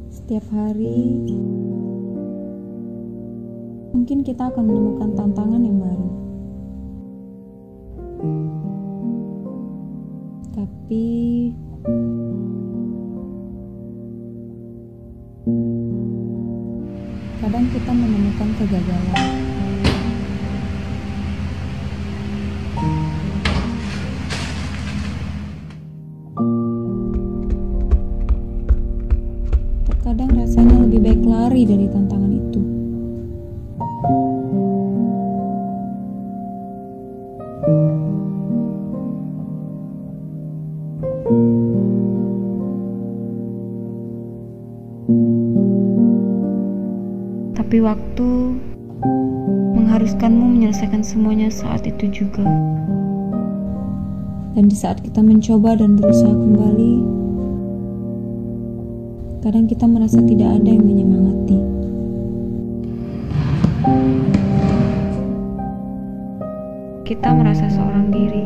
Setiap hari, mungkin kita akan menemukan tantangan yang baru. Tapi kadang kita menemukan kegagalan. Terkadang rasanya lebih baik lari dari tantangan itu. Tapi waktu mengharuskanmu menyelesaikan semuanya saat itu juga. Dan di saat kita mencoba dan berusaha kembali, kadang kita merasa tidak ada yang menyemangati. Kita merasa seorang diri.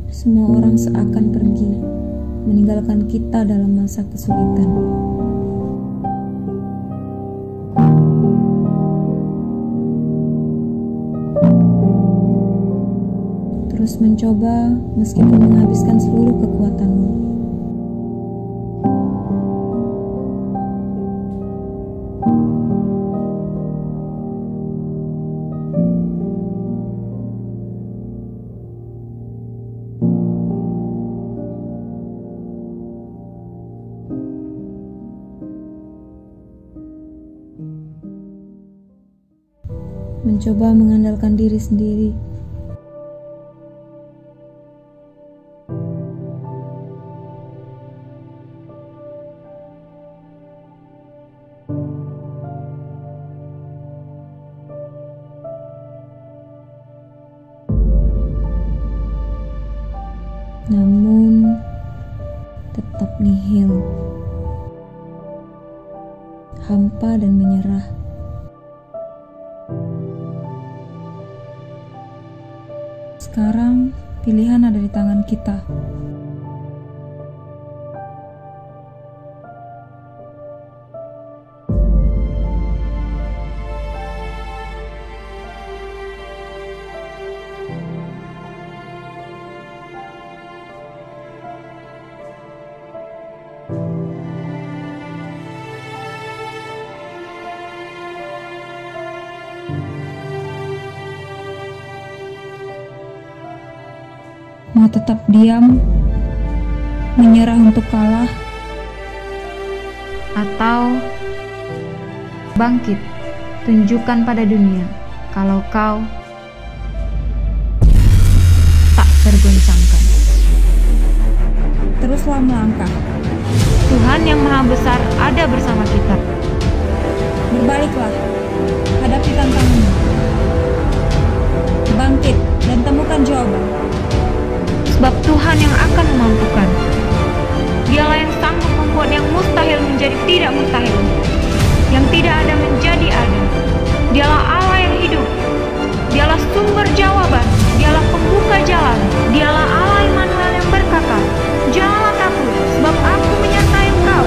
Semua orang seakan pergi, meninggalkan kita dalam masa kesulitan. Terus mencoba meskipun menghabiskan seluruh kekuatanmu. Mencoba mengandalkan diri sendiri. Namun tetap nihil, hampa dan menyerah. Sekarang pilihan ada di tangan kita. Mau tetap diam, menyerah untuk kalah, atau bangkit, tunjukkan pada dunia kalau kau tak tergoncangkan. Teruslah melangkah. Tuhan yang Maha Besar ada bersama kita. Berbaliklah, hadapi tantanganmu. Bangkit dan temukan jawaban. Sebab Tuhan yang akan memampukan. Dialah yang sanggup membuat yang mustahil menjadi tidak mustahil, yang tidak ada menjadi ada. Dialah Allah yang hidup. Dialah sumber jawaban. Dialah pembuka jalan. Dialah Allah Immanuel yang berkata, "Janganlah takut, sebab aku menyertai engkau.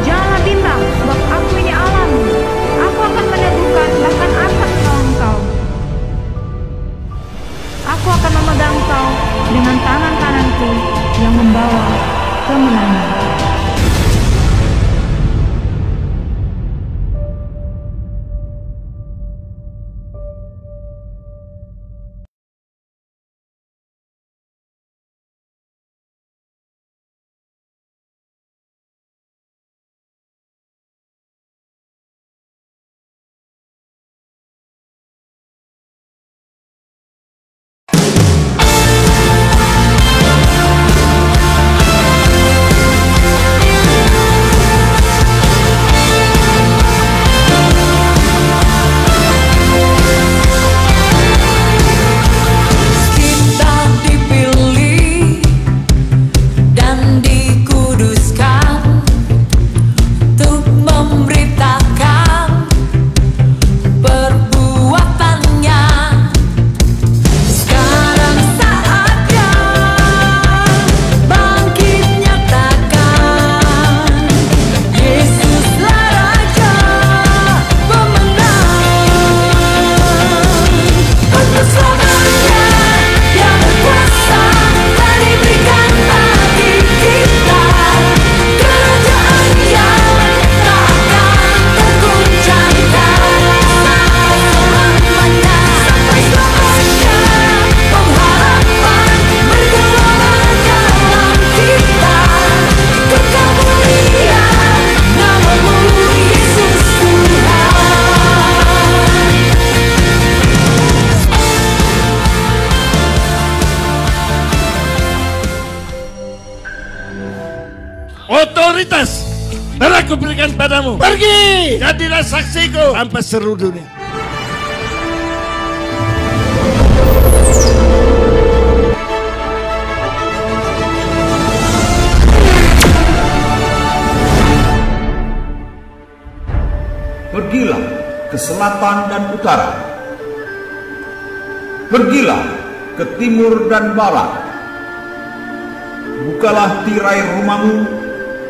Janganlah bimbang, sebab aku ini Allahmu. Aku akan meneguhkan bahkan akan menolong engkau. Aku akan memegang engkau dengan tangan kananku yang membawa kemenangan." otoritas telah kuberikan padamu. Pergi, jadilah saksiku sampai seluruh dunia. Pergilah ke selatan dan utara. Pergilah ke timur dan barat. Bukalah tirai rumahmu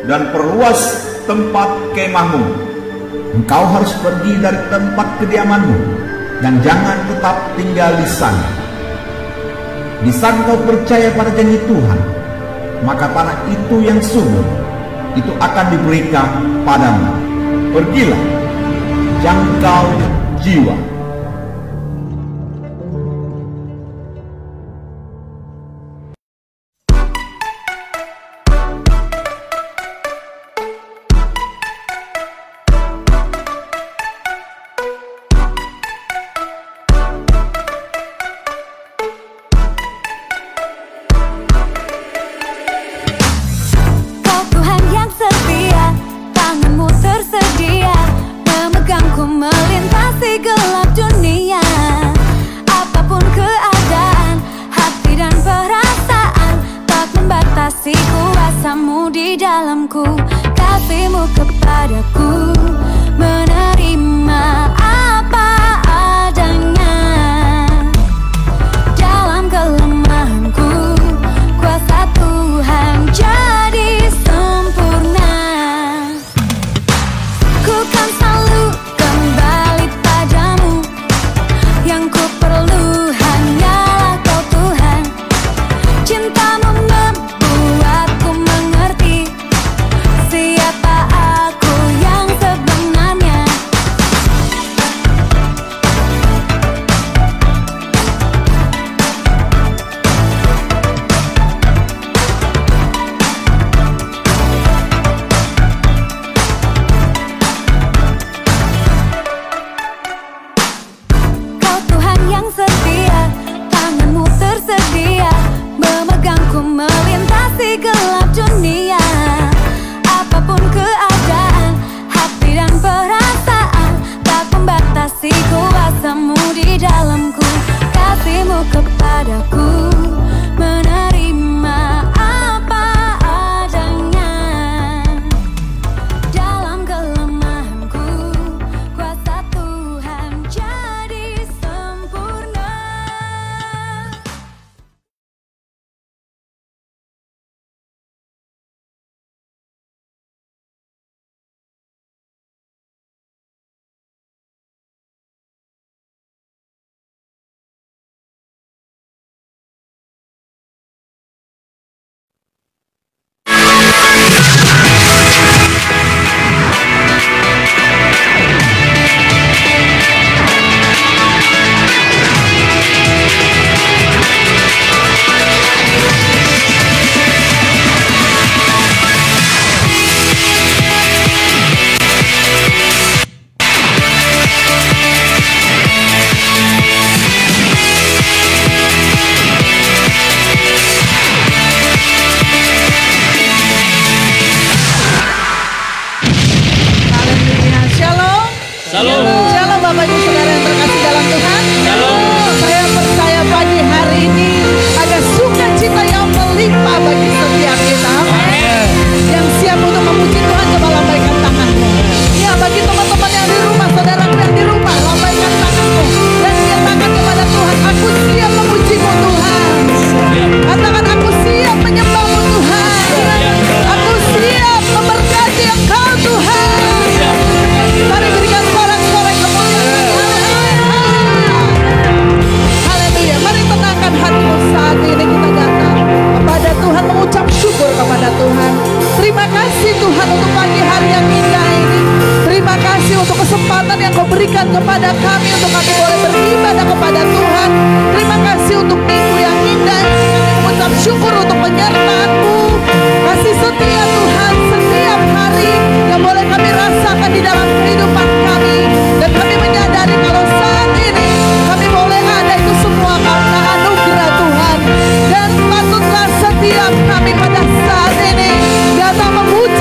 dan perluas tempat kemahmu. Engkau harus pergi dari tempat kediamanmu dan jangan tetap tinggal di sana. Di saat kau percaya pada janji Tuhan, maka tanah itu yang subur itu akan diberikan padamu. Pergilah, jangkau jiwa. Kuasamu di dalamku, kasihmu kepadaku, menerima apa adanya. Dalam kelemahanku, kuasa Tuhan jadi sempurna. Ku kan selalu kembali padamu, yang ku perlu hanyalah Kau Tuhan. Cintamu melintasi gelap dunia. Apapun keadaan, hati dan perasaan, tak membatasi kuasamu di dalamku, kasihmu kepadaku, menerima apa adanya. Dalam kelemahanku, kuasa Tuhan jadi sempurna. Shalom Bapak Ibu Saudara yang terkasih dalam Tuhan. Saya percaya pagi hari ini ada sukacita yang melimpah bagi setiap kita. Yang siap untuk memuji Tuhan, coba lambaikan tanganmu. Ya, bagi teman-teman yang di rumah, saudaraku yang di rumah, lambaikan tanganmu dan nyatakan kepada Tuhan, aku siap memujimu Tuhan. Katakan, aku siap menyembahmu Tuhan. Aku siap memberkati Engkau Tuhan. Mari berikan sorak-sorai kemuliaan. Haleluya. Mari tenangkan hatimu saat ini, kita datang kepada Tuhan mengucap syukur kepada Tuhan. Terima kasih Tuhan untuk pagi hari yang indah ini. Terima kasih untuk kesempatan yang Kau berikan kepada kami untuk kami boleh beribadah kepada Tuhan. Terima kasih untuk minggu yang indah ini. Kami mengucap syukur untuk penyertaan-Mu. Kasih setia Tuhan setiap hari yang boleh kami rasakan di dalam kehidupan kami. Dan kami menyadari kalau saat ini kami boleh ada itu semua karena anugerah Tuhan. Dan patutlah setiap kami pada saat ini datang memuji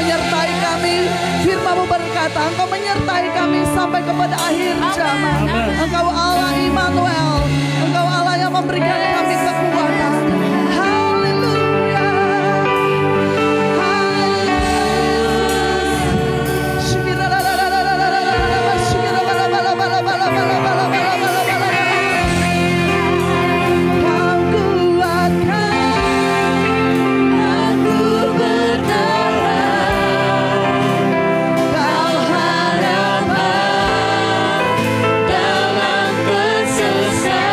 menyertai kami. Firman-Mu berkata, Engkau menyertai kami sampai kepada akhir zaman. Engkau Allah Immanuel, Engkau Allah yang memberikan kami kekuatan. Haleluya. Dalam kesusahan,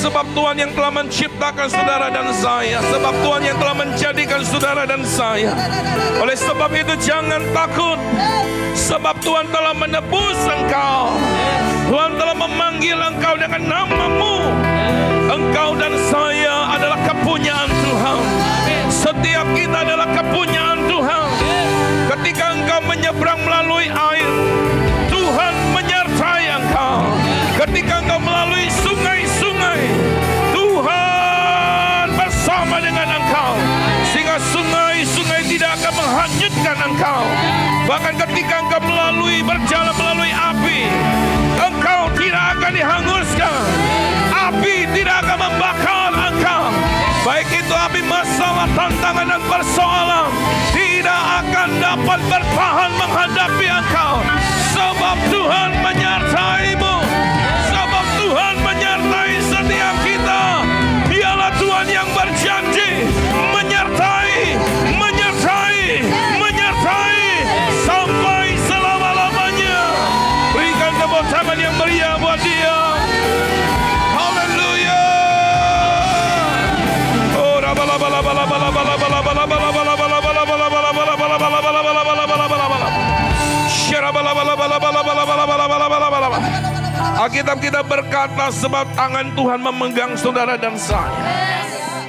sebab Tuhan yang telah menciptakan saudara dan saya, sebab Tuhan yang telah menjadikan saudara dan saya. Oleh sebab itu jangan takut, sebab Tuhan telah menebus engkau. Tuhan telah memanggil engkau dengan namamu. Engkau dan saya adalah kepunyaan Tuhan. Setiap kita adalah kepunyaan Tuhan. Ketika engkau menyeberang melalui air, Tuhan menyertai engkau. Ketika engkau melalui sungai-sungai, Tuhan bersama dengan engkau, sehingga sungai-sungai tidak akan menghanyutkan engkau. Bahkan ketika engkau berjalan melalui api, engkau tidak akan dihanguskan. Api tidak akan membakar engkau. Baik itu api masalah, tantangan dan persoalan, tidak akan dapat bertahan menghadapi engkau. Sebab Tuhan menyertai-mu. Sebab Tuhan menyertai setiap kita. Dialah Tuhan yang berjanji menyertai, menyertai, menyertai sampai selama-lamanya. Berikan tepuk tangan yang meriah buat Dia. Haleluya. Oh, Alkitab kita berkata, sebab tangan Tuhan memegang saudara dan saya.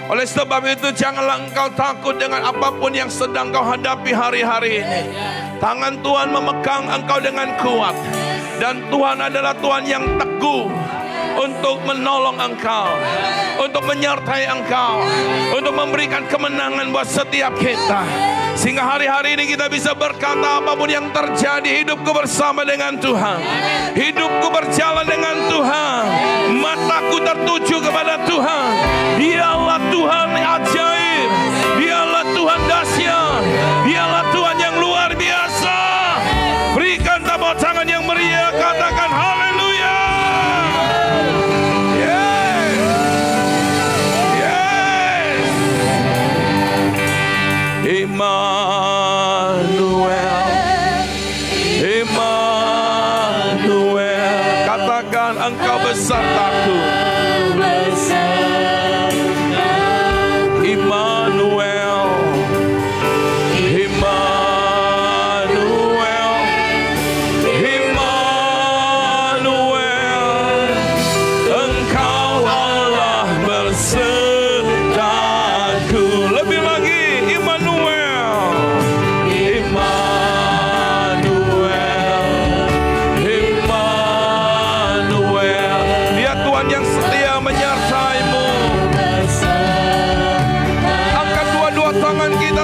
Oleh sebab itu janganlah engkau takut dengan apapun yang sedang kau hadapi hari-hari ini. Tangan Tuhan memegang engkau dengan kuat. Dan Tuhan adalah Tuhan yang teguh untuk menolong engkau, untuk menyertai engkau, untuk memberikan kemenangan buat setiap kita. Sehingga hari-hari ini kita bisa berkata, apapun yang terjadi, hidupku bersama dengan Tuhan. Hidupku berjalan dengan Tuhan. Mataku tertuju kepada Tuhan. Dialah Tuhan ajaib. Dialah Tuhan dahsyat. Dialah Tuhan yang luar biasa. Berikan tepuk tangan yang meriah, katakan haleluya. Immanuel, Immanuel, katakan engkau besertaku. Immanuel, Immanuel, Immanuel, engkau Allah besertaku. Lebih lagi,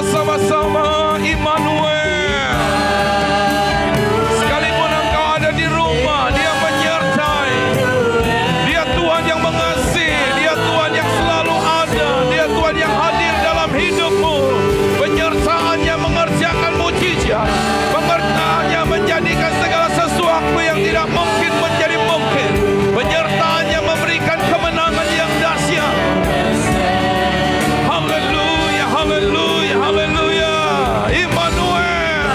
sama-sama Immanuel. Sekalipun engkau ada di rumah, Dia menyertai. Dia Tuhan yang mengasihi. Dia Tuhan yang selalu ada. Dia Tuhan yang hadir dalam hidupmu. Penyertaannya mengerjakan mujizat. Penyertaannya menjadikan segala sesuatu yang tidak mungkin menjadi mungkin. Penyertaannya memberikan kemenangan yang dahsyat. Haleluya, haleluya, haleluya. Immanuel,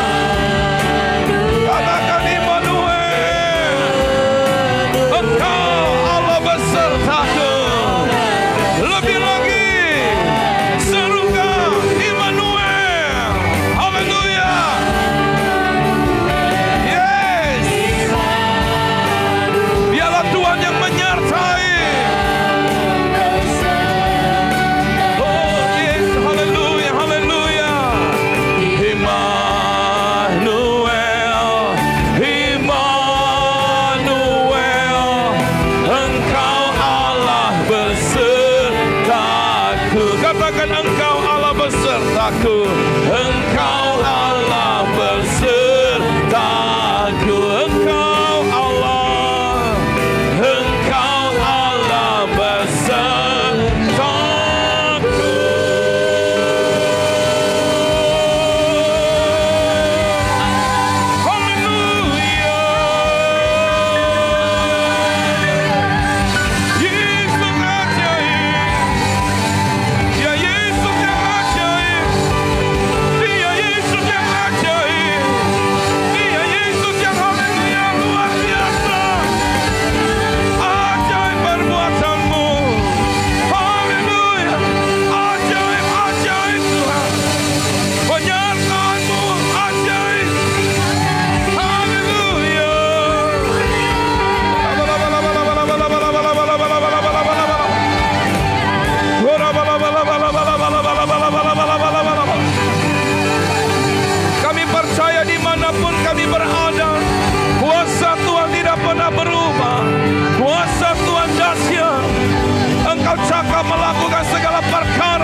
katakan Immanuel, engkau Allah besertaku. Lebih lagi, serukan Immanuel. Haleluya. Yes, Dialah Tuhan yang menyertai. Engkau Allah besertaku. Engkau Allah besertaku. Engkau Allah. Engkau Allah besertaku. Haleluya. Yesus ajaib. Ya Yesus yang ajaib. Dia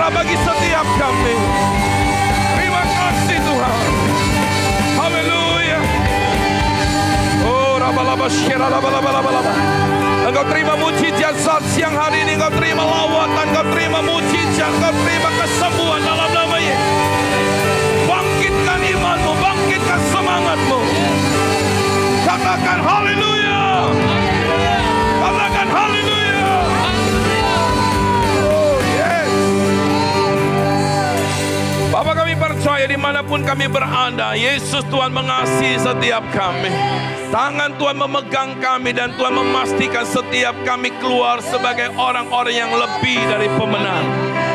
anugerah bagi setiap kami. Terima kasih Tuhan. Haleluya. Oh, rabalaba syera labalaba. Engkau terima mujizat saat siang hari ini. Engkau terima lawatan, Engkau terima mujizat, Engkau terima kesembuhan dalam nama Yesus. Bangkitkan imanmu, bangkitkan semangatmu. Katakan haleluya. Katakan haleluya. Oh yes. Bapak, kami percaya dimanapun kami berada, Yesus Tuhan mengasihi setiap kami. Tangan Tuhan memegang kami dan Tuhan memastikan setiap kami keluar sebagai orang-orang yang lebih dari pemenang.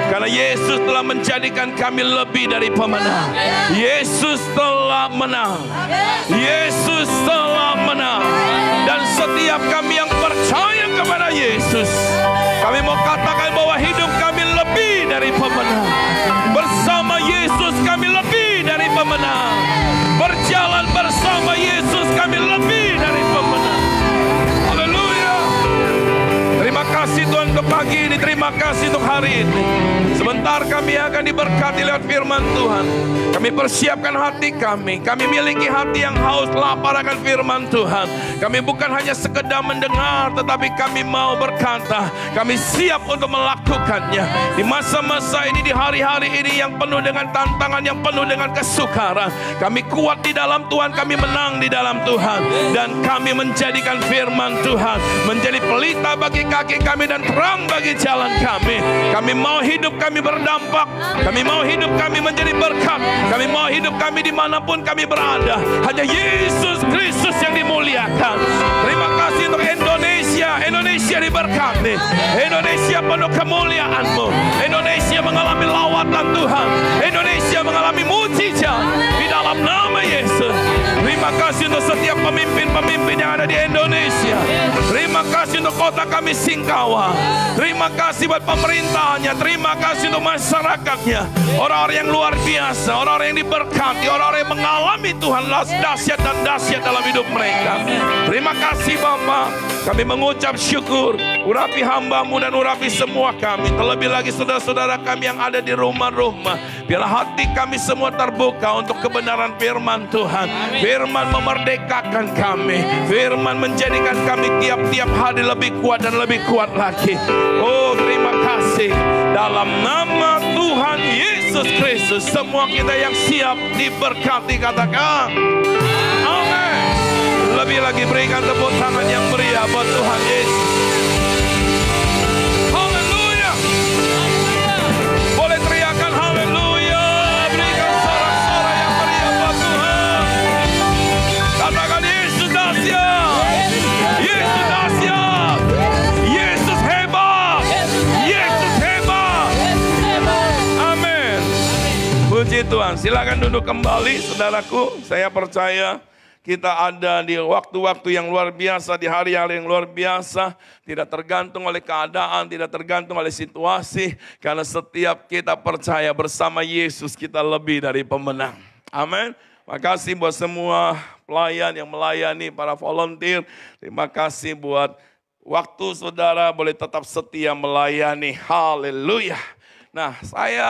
Karena Yesus telah menjadikan kami lebih dari pemenang. Yesus telah menang. Yesus telah menang. Dan setiap kami yang percaya kepada Yesus, kami mau katakan bahwa hidup kami lebih dari pemenang. Bersama Yesus kami lebih dari pemenang. Berjalan bersama Yesus kami lebih dari pemenang. Haleluya. Terima kasih Tuhan untuk pagi ini. Terima kasih untuk hari ini. Sebentar kami akan diberkati lewat firman Tuhan. Kami persiapkan hati kami. Kami miliki hati yang haus lapar akan firman Tuhan. Kami bukan hanya sekedar mendengar, tetapi kami mau berkata. Kami siap untuk melakukannya. Di masa-masa ini, di hari-hari ini yang penuh dengan tantangan, yang penuh dengan kesukaran. Kami kuat di dalam Tuhan. Kami menang di dalam Tuhan. Dan kami menjadikan firman Tuhan menjadi pelita bagi kaki kami dan terang bagi jalan kami. Kami mau hidup kami berdampak. Kami mau hidup kami menjadi berkat. Kami mau hidup kami dimanapun kami berada. Hanya Yesus Kristus yang dimuliakan. Terima kasih untuk Indonesia. Indonesia diberkati. Indonesia penuh kemuliaan-Mu. Indonesia mengalami lawatan Tuhan. Indonesia mengalami mujizat di dalam nama Yesus. Terima kasih untuk setiap pemimpin-pemimpin yang ada di Indonesia. Terima kasih untuk kota kami Singkawa. Terima kasih buat pemerintahnya. Terima kasih untuk masyarakatnya. Orang-orang yang luar biasa. Orang-orang yang diberkati. Orang-orang yang mengalami Tuhan dahsyat dan dahsyat dalam hidup mereka. Terima kasih Bapa. Kami mengucap syukur. Urapi hamba-Mu dan urapi semua kami. Terlebih lagi saudara-saudara kami yang ada di rumah-rumah. Biarlah hati kami semua terbuka untuk kebenaran firman Tuhan. Firman memerdekakan kami. Firman menjadikan kami tiap-tiap hari lebih kuat dan lebih kuat lagi. Oh, terima kasih. Dalam nama Tuhan Yesus Kristus, semua kita yang siap diberkati, katakan amin. Lebih lagi berikan tepuk tangan yang meriah buat Tuhan Yesus. Haleluya. Boleh teriakan haleluya. Berikan sorak-sorai yang meriah buat Tuhan. Katakan Yesus dahsyat. Yesus dahsyat. Yesus hebat. Yesus hebat. Amin. Puji Tuhan. Silakan duduk kembali saudaraku. Saya percaya kita ada di waktu-waktu yang luar biasa, di hari-hari yang luar biasa. Tidak tergantung oleh keadaan, tidak tergantung oleh situasi. Karena setiap kita percaya bersama Yesus kita lebih dari pemenang. Amin. Makasih buat semua pelayan yang melayani, para volunteer. Terima kasih buat waktu saudara boleh tetap setia melayani. Haleluya. Nah, saya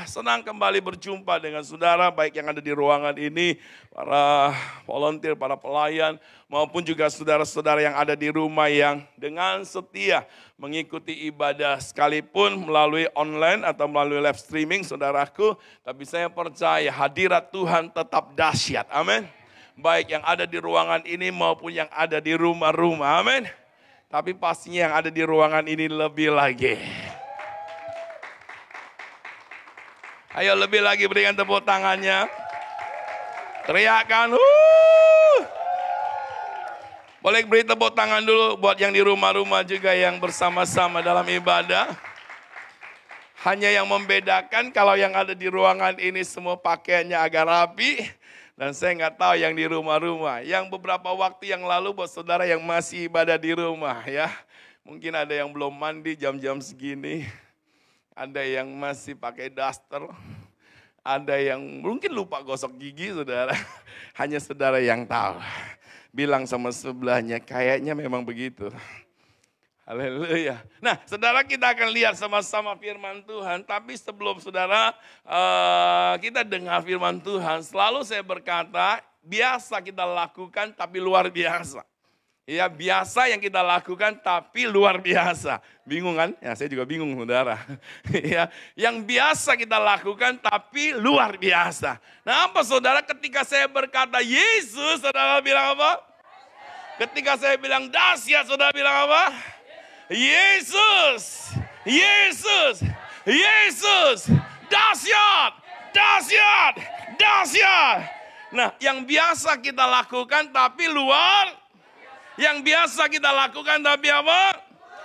senang kembali berjumpa dengan saudara, baik yang ada di ruangan ini, para volunteer, para pelayan, maupun juga saudara-saudara yang ada di rumah yang dengan setia mengikuti ibadah sekalipun melalui online atau melalui live streaming, saudaraku. Tapi saya percaya hadirat Tuhan tetap dahsyat, amin. Baik yang ada di ruangan ini maupun yang ada di rumah-rumah, amin. Tapi pastinya yang ada di ruangan ini lebih lagi. Ayo lebih lagi berikan tepuk tangannya. Teriakan. Boleh beri tepuk tangan dulu buat yang di rumah-rumah juga yang bersama-sama dalam ibadah. Hanya yang membedakan kalau yang ada di ruangan ini semua pakaiannya agak rapi. Dan saya nggak tahu yang di rumah-rumah. Yang beberapa waktu yang lalu buat saudara yang masih ibadah di rumah ya. Mungkin ada yang belum mandi jam-jam segini. Ada yang masih pakai daster, ada yang mungkin lupa gosok gigi saudara. Hanya saudara yang tahu. Bilang sama sebelahnya, kayaknya memang begitu. Haleluya. Nah, saudara, kita akan lihat sama-sama firman Tuhan. Tapi sebelum saudara kita dengar firman Tuhan, selalu saya berkata, biasa kita lakukan tapi luar biasa. Ya, biasa yang kita lakukan tapi luar biasa. Bingung kan? Ya, saya juga bingung, saudara. Ya, yang biasa kita lakukan tapi luar biasa. Nah, apa saudara, ketika saya berkata Yesus, saudara bilang apa? Ketika saya bilang dahsyat, saudara bilang apa? Yesus, Yesus, Yesus, dahsyat, dahsyat, dahsyat. Nah, yang biasa kita lakukan tapi luar. Yang biasa kita lakukan tapi apa?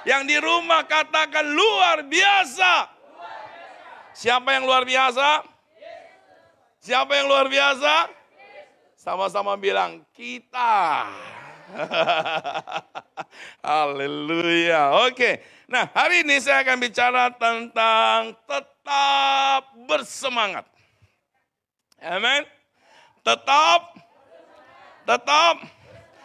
Yang di rumah katakan luar biasa. Siapa yang luar biasa? Siapa yang luar biasa? Sama-sama bilang kita. Haleluya. Oke. Nah, hari ini saya akan bicara tentang tetap bersemangat. Amin. Tetap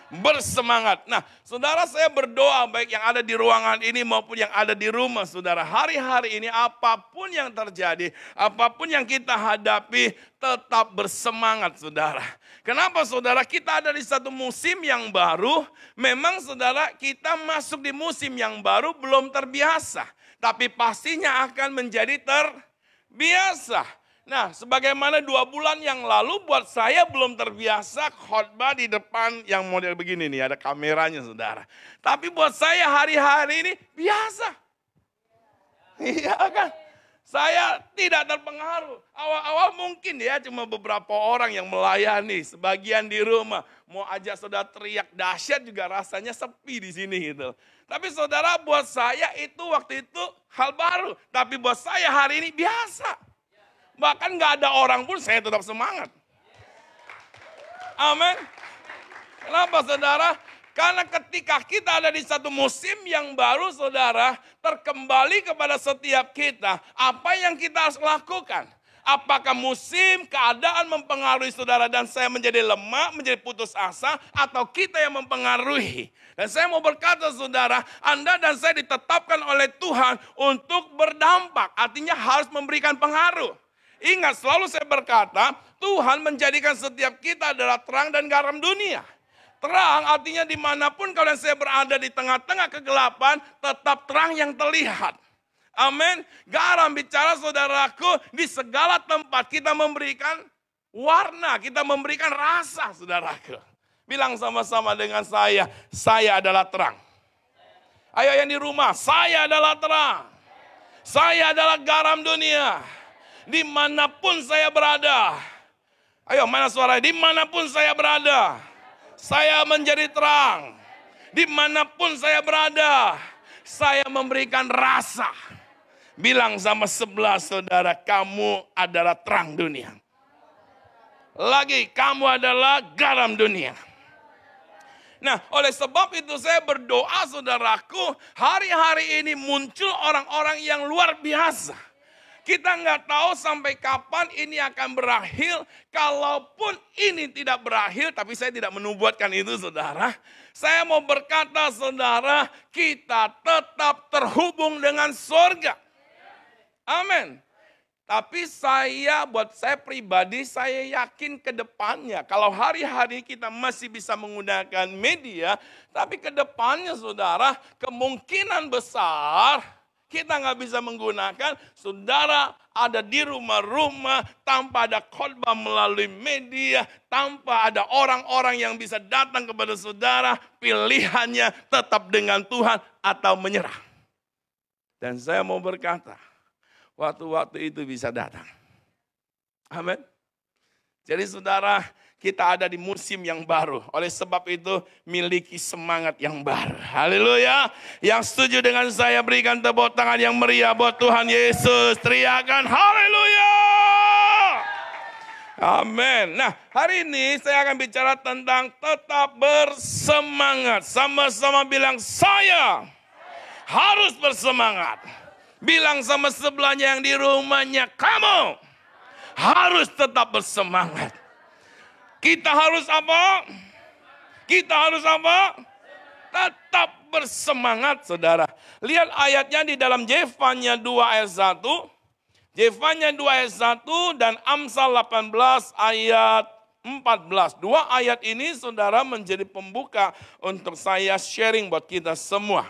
bersemangat. Nah, saudara, saya berdoa baik yang ada di ruangan ini maupun yang ada di rumah, saudara. Hari-hari ini apapun yang terjadi, apapun yang kita hadapi, tetap bersemangat, saudara. Kenapa, saudara? Kita ada di satu musim yang baru. Memang, saudara, kita masuk di musim yang baru belum terbiasa. Tapi pastinya akan menjadi terbiasa. Nah, sebagaimana 2 bulan yang lalu buat saya belum terbiasa khotbah di depan yang model begini nih, ada kameranya, saudara. Tapi buat saya hari-hari ini biasa. Iya kan? Saya tidak terpengaruh. Awal-awal mungkin ya cuma beberapa orang yang melayani, sebagian di rumah. Mau ajak saudara teriak dahsyat juga rasanya sepi di sini gitu. Tapi saudara, buat saya itu waktu itu hal baru. Tapi buat saya hari ini biasa. Bahkan gak ada orang pun saya tetap semangat. Amin. Kenapa, saudara? Karena ketika kita ada di satu musim yang baru, saudara, terkembali kepada setiap kita, apa yang kita harus lakukan? Apakah musim, keadaan mempengaruhi saudara dan saya menjadi lemah, menjadi putus asa, atau kita yang mempengaruhi? Dan saya mau berkata, saudara, Anda dan saya ditetapkan oleh Tuhan untuk berdampak, artinya harus memberikan pengaruh. Ingat, selalu saya berkata, Tuhan menjadikan setiap kita adalah terang dan garam dunia. Terang artinya dimanapun kalian saya berada di tengah-tengah kegelapan, tetap terang yang terlihat. Amin. Garam bicara, saudaraku, di segala tempat kita memberikan warna, kita memberikan rasa, saudaraku. Bilang sama-sama dengan saya adalah terang. Ayo yang di rumah, saya adalah terang. Saya adalah garam dunia. Dimanapun saya berada. Ayo, mana suara? Dimanapun saya berada, saya menjadi terang. Dimanapun saya berada, saya memberikan rasa. Bilang sama sebelah saudara, kamu adalah terang dunia. Lagi, kamu adalah garam dunia. Nah, oleh sebab itu saya berdoa, saudaraku, hari-hari ini muncul orang-orang yang luar biasa. Kita nggak tahu sampai kapan ini akan berakhir. Kalaupun ini tidak berakhir, tapi saya tidak menubuatkan itu, saudara. Saya mau berkata, saudara, kita tetap terhubung dengan surga. Amin. Tapi buat saya pribadi, saya yakin ke depannya. Kalau hari-hari kita masih bisa menggunakan media, tapi ke depannya, saudara, kemungkinan besar kita nggak bisa menggunakan, saudara ada di rumah-rumah tanpa ada khotbah melalui media, tanpa ada orang-orang yang bisa datang kepada saudara, pilihannya tetap dengan Tuhan atau menyerah. Dan saya mau berkata, waktu-waktu itu bisa datang. Amin. Jadi saudara, kita ada di musim yang baru. Oleh sebab itu, miliki semangat yang baru. Haleluya. Yang setuju dengan saya, berikan tepuk tangan yang meriah buat Tuhan Yesus. Teriakan haleluya. Amin. Nah, hari ini saya akan bicara tentang tetap bersemangat. Sama-sama bilang, saya harus bersemangat. Bilang sama sebelahnya yang di rumahnya, kamu harus tetap bersemangat. Kita harus apa? Kita harus apa? tetap bersemangat, saudara. Lihat ayatnya di dalam Yefanya 2 ayat 1. Yefanya 2 ayat 1 dan Amsal 18 ayat 14. Dua ayat ini, saudara, menjadi pembuka untuk saya sharing buat kita semua.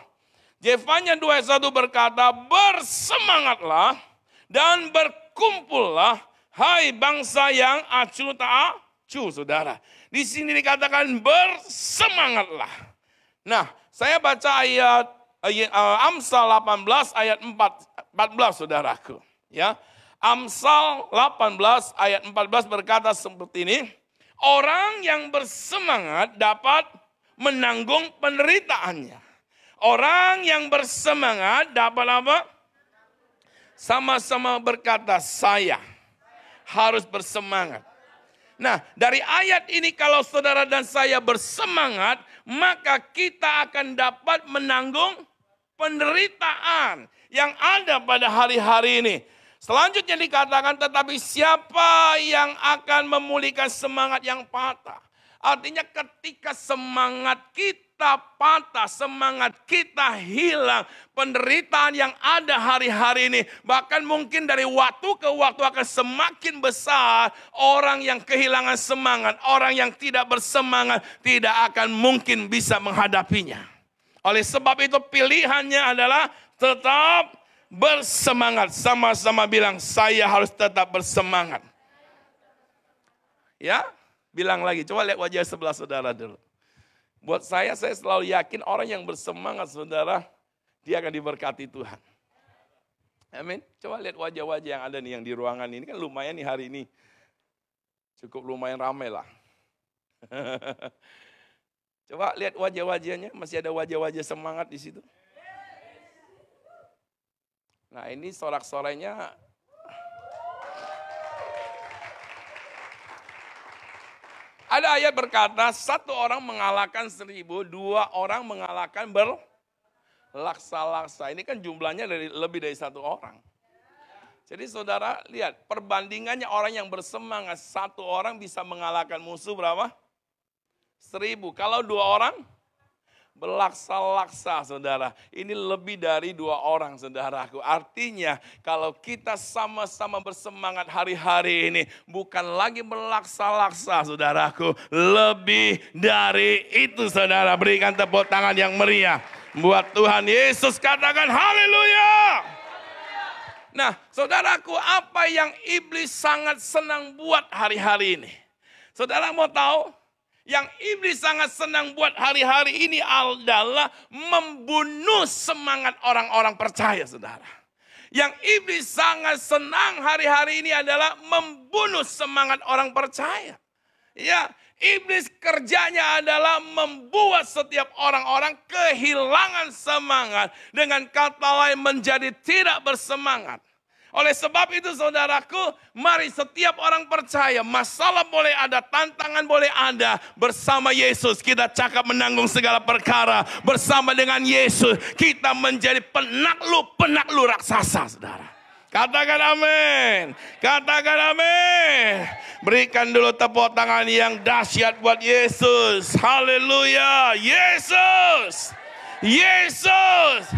Yefanya 2 ayat 1 berkata, bersemangatlah dan berkumpullah, hai bangsa yang acuh tak acuh, saudara. Di sini dikatakan bersemangatlah. Nah, saya baca ayat Amsal 18 ayat 14, saudaraku. Ya, Amsal 18 ayat 14 berkata seperti ini. Orang yang bersemangat dapat menanggung penderitaannya. Orang yang bersemangat dapat apa? Sama-sama berkata, saya harus bersemangat. Nah, dari ayat ini kalau saudara dan saya bersemangat, maka kita akan dapat menanggung penderitaan yang ada pada hari-hari ini. Selanjutnya dikatakan, tetapi siapa yang akan memulihkan semangat yang patah? Artinya ketika semangat kita patah, semangat kita hilang, penderitaan yang ada hari-hari ini, bahkan mungkin dari waktu ke waktu akan semakin besar. Orang yang kehilangan semangat, orang yang tidak bersemangat, tidak akan mungkin bisa menghadapinya. Oleh sebab itu pilihannya adalah tetap bersemangat. Sama-sama bilang, saya harus tetap bersemangat. Ya, bilang lagi, coba lihat wajah sebelah saudara dulu. Buat saya selalu yakin orang yang bersemangat, saudara, dia akan diberkati Tuhan. Amin. Coba lihat wajah-wajah yang ada nih, yang di ruangan ini. Kan lumayan nih hari ini. Cukup lumayan ramai lah. Coba lihat wajah-wajahnya, masih ada wajah-wajah semangat di situ. Nah, ini sorak-sorainya. Ada ayat berkata, satu orang mengalahkan 1000, dua orang mengalahkan berlaksa-laksa. Ini kan jumlahnya lebih dari satu orang. Jadi saudara lihat, perbandingannya orang yang bersemangat, satu orang bisa mengalahkan musuh berapa? 1000. Kalau dua orang berlaksa-laksa, saudara. Ini lebih dari dua orang, saudaraku. Artinya, kalau kita sama-sama bersemangat hari-hari ini, bukan lagi berlaksa-laksa, saudaraku. Lebih dari itu, saudara. Berikan tepuk tangan yang meriah buat Tuhan Yesus. Katakan haleluya. Nah, saudaraku, apa yang iblis sangat senang buat hari-hari ini? Saudara mau tahu? Yang iblis sangat senang buat hari-hari ini adalah membunuh semangat orang-orang percaya, saudara. Yang iblis sangat senang hari-hari ini adalah membunuh semangat orang percaya. Ya, iblis kerjanya adalah membuat setiap orang-orang kehilangan semangat. Dengan kata lain menjadi tidak bersemangat. Oleh sebab itu saudaraku, mari setiap orang percaya, masalah boleh ada, tantangan boleh ada, bersama Yesus kita cakap menanggung segala perkara. Bersama dengan Yesus kita menjadi penakluk raksasa, saudara. Katakan amin. Katakan amin. Berikan dulu tepuk tangan yang dahsyat buat Yesus. Haleluya. Yesus. Yesus.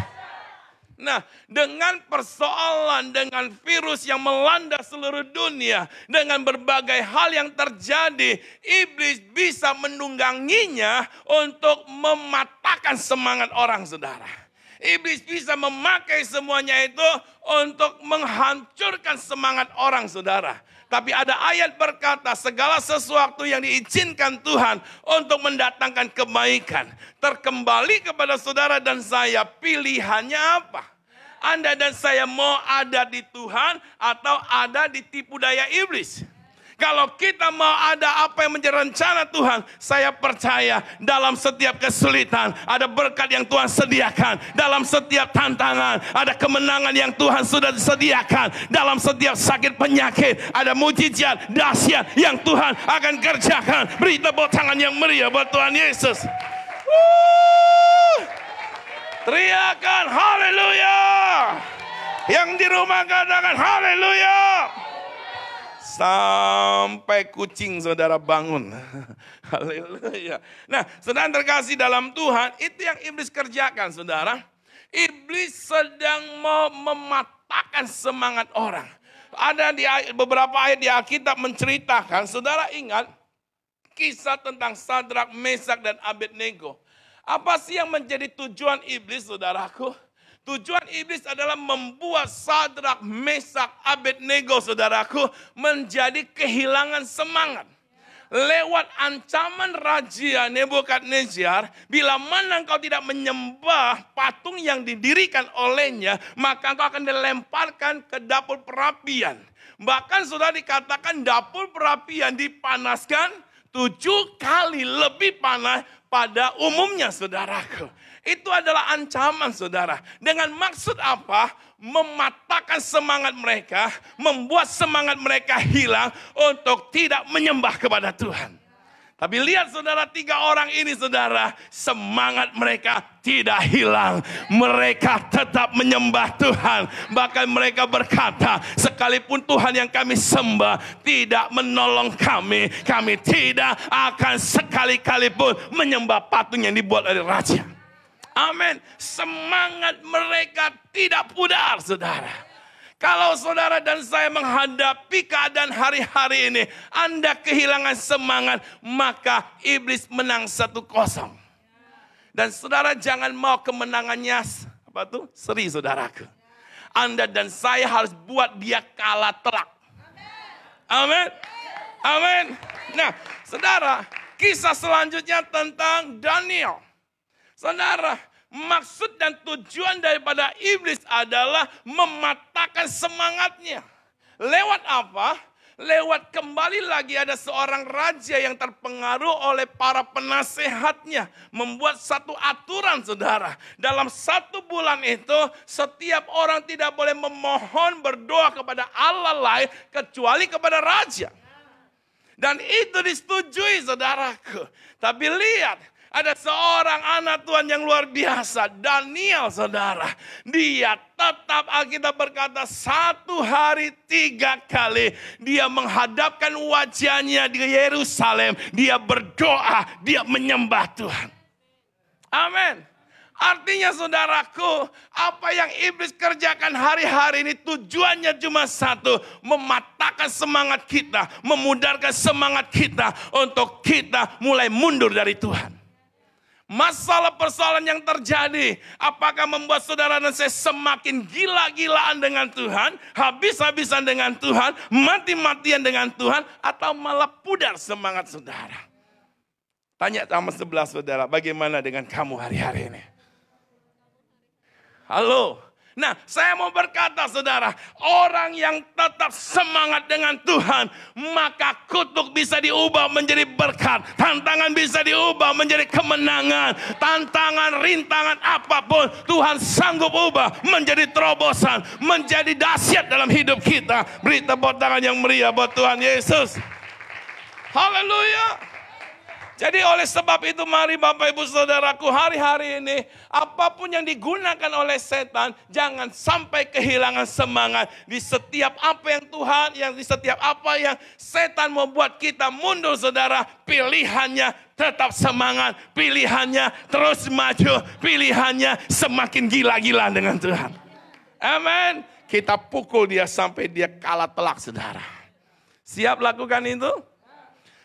Nah, dengan persoalan, dengan virus yang melanda seluruh dunia, dengan berbagai hal yang terjadi, iblis bisa menungganginya untuk mematahkan semangat orang, saudara. Iblis bisa memakai semuanya itu untuk menghancurkan semangat orang, saudara. Tapi ada ayat berkata, segala sesuatu yang diizinkan Tuhan untuk mendatangkan kebaikan. Terkembali kepada saudara dan saya, pilihannya apa? Anda dan saya mau ada di Tuhan atau ada di tipu daya iblis? Kalau kita mau ada apa yang menjadi rencana Tuhan, saya percaya dalam setiap kesulitan ada berkat yang Tuhan sediakan. Dalam setiap tantangan ada kemenangan yang Tuhan sudah sediakan. Dalam setiap sakit penyakit ada mujizat dahsyat yang Tuhan akan kerjakan. Beri tepuk tangan yang meriah buat Tuhan Yesus. Teriakan haleluya. Yang di rumah katakan haleluya. Sampai kucing saudara bangun. Haleluya. Nah, saudara terkasih dalam Tuhan, itu yang iblis kerjakan saudara. Iblis sedang mau mematahkan semangat orang. Ada di beberapa ayat di Alkitab menceritakan, saudara ingat kisah tentang Sadrak, Mesak, dan Abednego. Apa sih yang menjadi tujuan iblis saudaraku? Tujuan iblis adalah membuat Sadrak, Mesak, Abednego saudaraku menjadi kehilangan semangat. Lewat ancaman Raja Nebukadnezar, bila mana engkau tidak menyembah patung yang didirikan olehnya, maka engkau akan dilemparkan ke dapur perapian. Bahkan sudah dikatakan dapur perapian dipanaskan 7 kali lebih panas pada umumnya saudaraku. Itu adalah ancaman saudara. Dengan maksud apa? Mematahkan semangat mereka, membuat semangat mereka hilang untuk tidak menyembah kepada Tuhan. Tapi lihat saudara, 3 orang ini saudara, semangat mereka tidak hilang. Mereka tetap menyembah Tuhan. Bahkan mereka berkata, sekalipun Tuhan yang kami sembah tidak menolong kami, kami tidak akan sekali-kali pun menyembah patung yang dibuat oleh raja. Amin. Semangat mereka tidak pudar saudara. Kalau saudara dan saya menghadapi keadaan hari-hari ini, Anda kehilangan semangat, maka iblis menang 1-0. Dan saudara jangan mau kemenangannya seri saudaraku. Anda dan saya harus buat dia kalah telak. Amin. Amin. Nah saudara, kisah selanjutnya tentang Daniel. Saudara, maksud dan tujuan daripada iblis adalah mematahkan semangatnya. Lewat apa? Lewat kembali lagi ada seorang raja yang terpengaruh oleh para penasehatnya. Membuat satu aturan saudara. Dalam 1 bulan itu setiap orang tidak boleh memohon berdoa kepada Allah lain kecuali kepada raja. Dan itu disetujui saudaraku. Tapi lihat. Ada seorang anak Tuhan yang luar biasa, Daniel saudara. Dia tetap, Alkitab berkata 1 hari 3 kali. Dia menghadapkan wajahnya di Yerusalem. Dia berdoa, dia menyembah Tuhan. Amin. Artinya saudaraku, apa yang iblis kerjakan hari-hari ini tujuannya cuma satu. Mematahkan semangat kita, memudarkan semangat kita untuk kita mulai mundur dari Tuhan. Masalah persoalan yang terjadi, apakah membuat saudara dan saya semakin gila-gilaan dengan Tuhan, habis-habisan dengan Tuhan, mati-matian dengan Tuhan, atau malah pudar semangat saudara? Tanya sama sebelah saudara, bagaimana dengan kamu hari-hari ini? Halo? Nah, saya mau berkata saudara, orang yang tetap semangat dengan Tuhan, maka kutuk bisa diubah menjadi berkat. Tantangan bisa diubah menjadi kemenangan. Tantangan, rintangan apapun, Tuhan sanggup ubah menjadi terobosan, menjadi dahsyat dalam hidup kita. Beri tepuk tangan yang meriah buat Tuhan Yesus. Haleluya. Jadi oleh sebab itu mari Bapak Ibu Saudaraku, hari-hari ini apapun yang digunakan oleh setan, jangan sampai kehilangan semangat di setiap apa yang Tuhan, di setiap apa yang setan membuat kita mundur saudara. Pilihannya tetap semangat, pilihannya terus maju, pilihannya semakin gila-gila dengan Tuhan. Amin. Kita pukul dia sampai dia kalah telak saudara. Siap lakukan itu?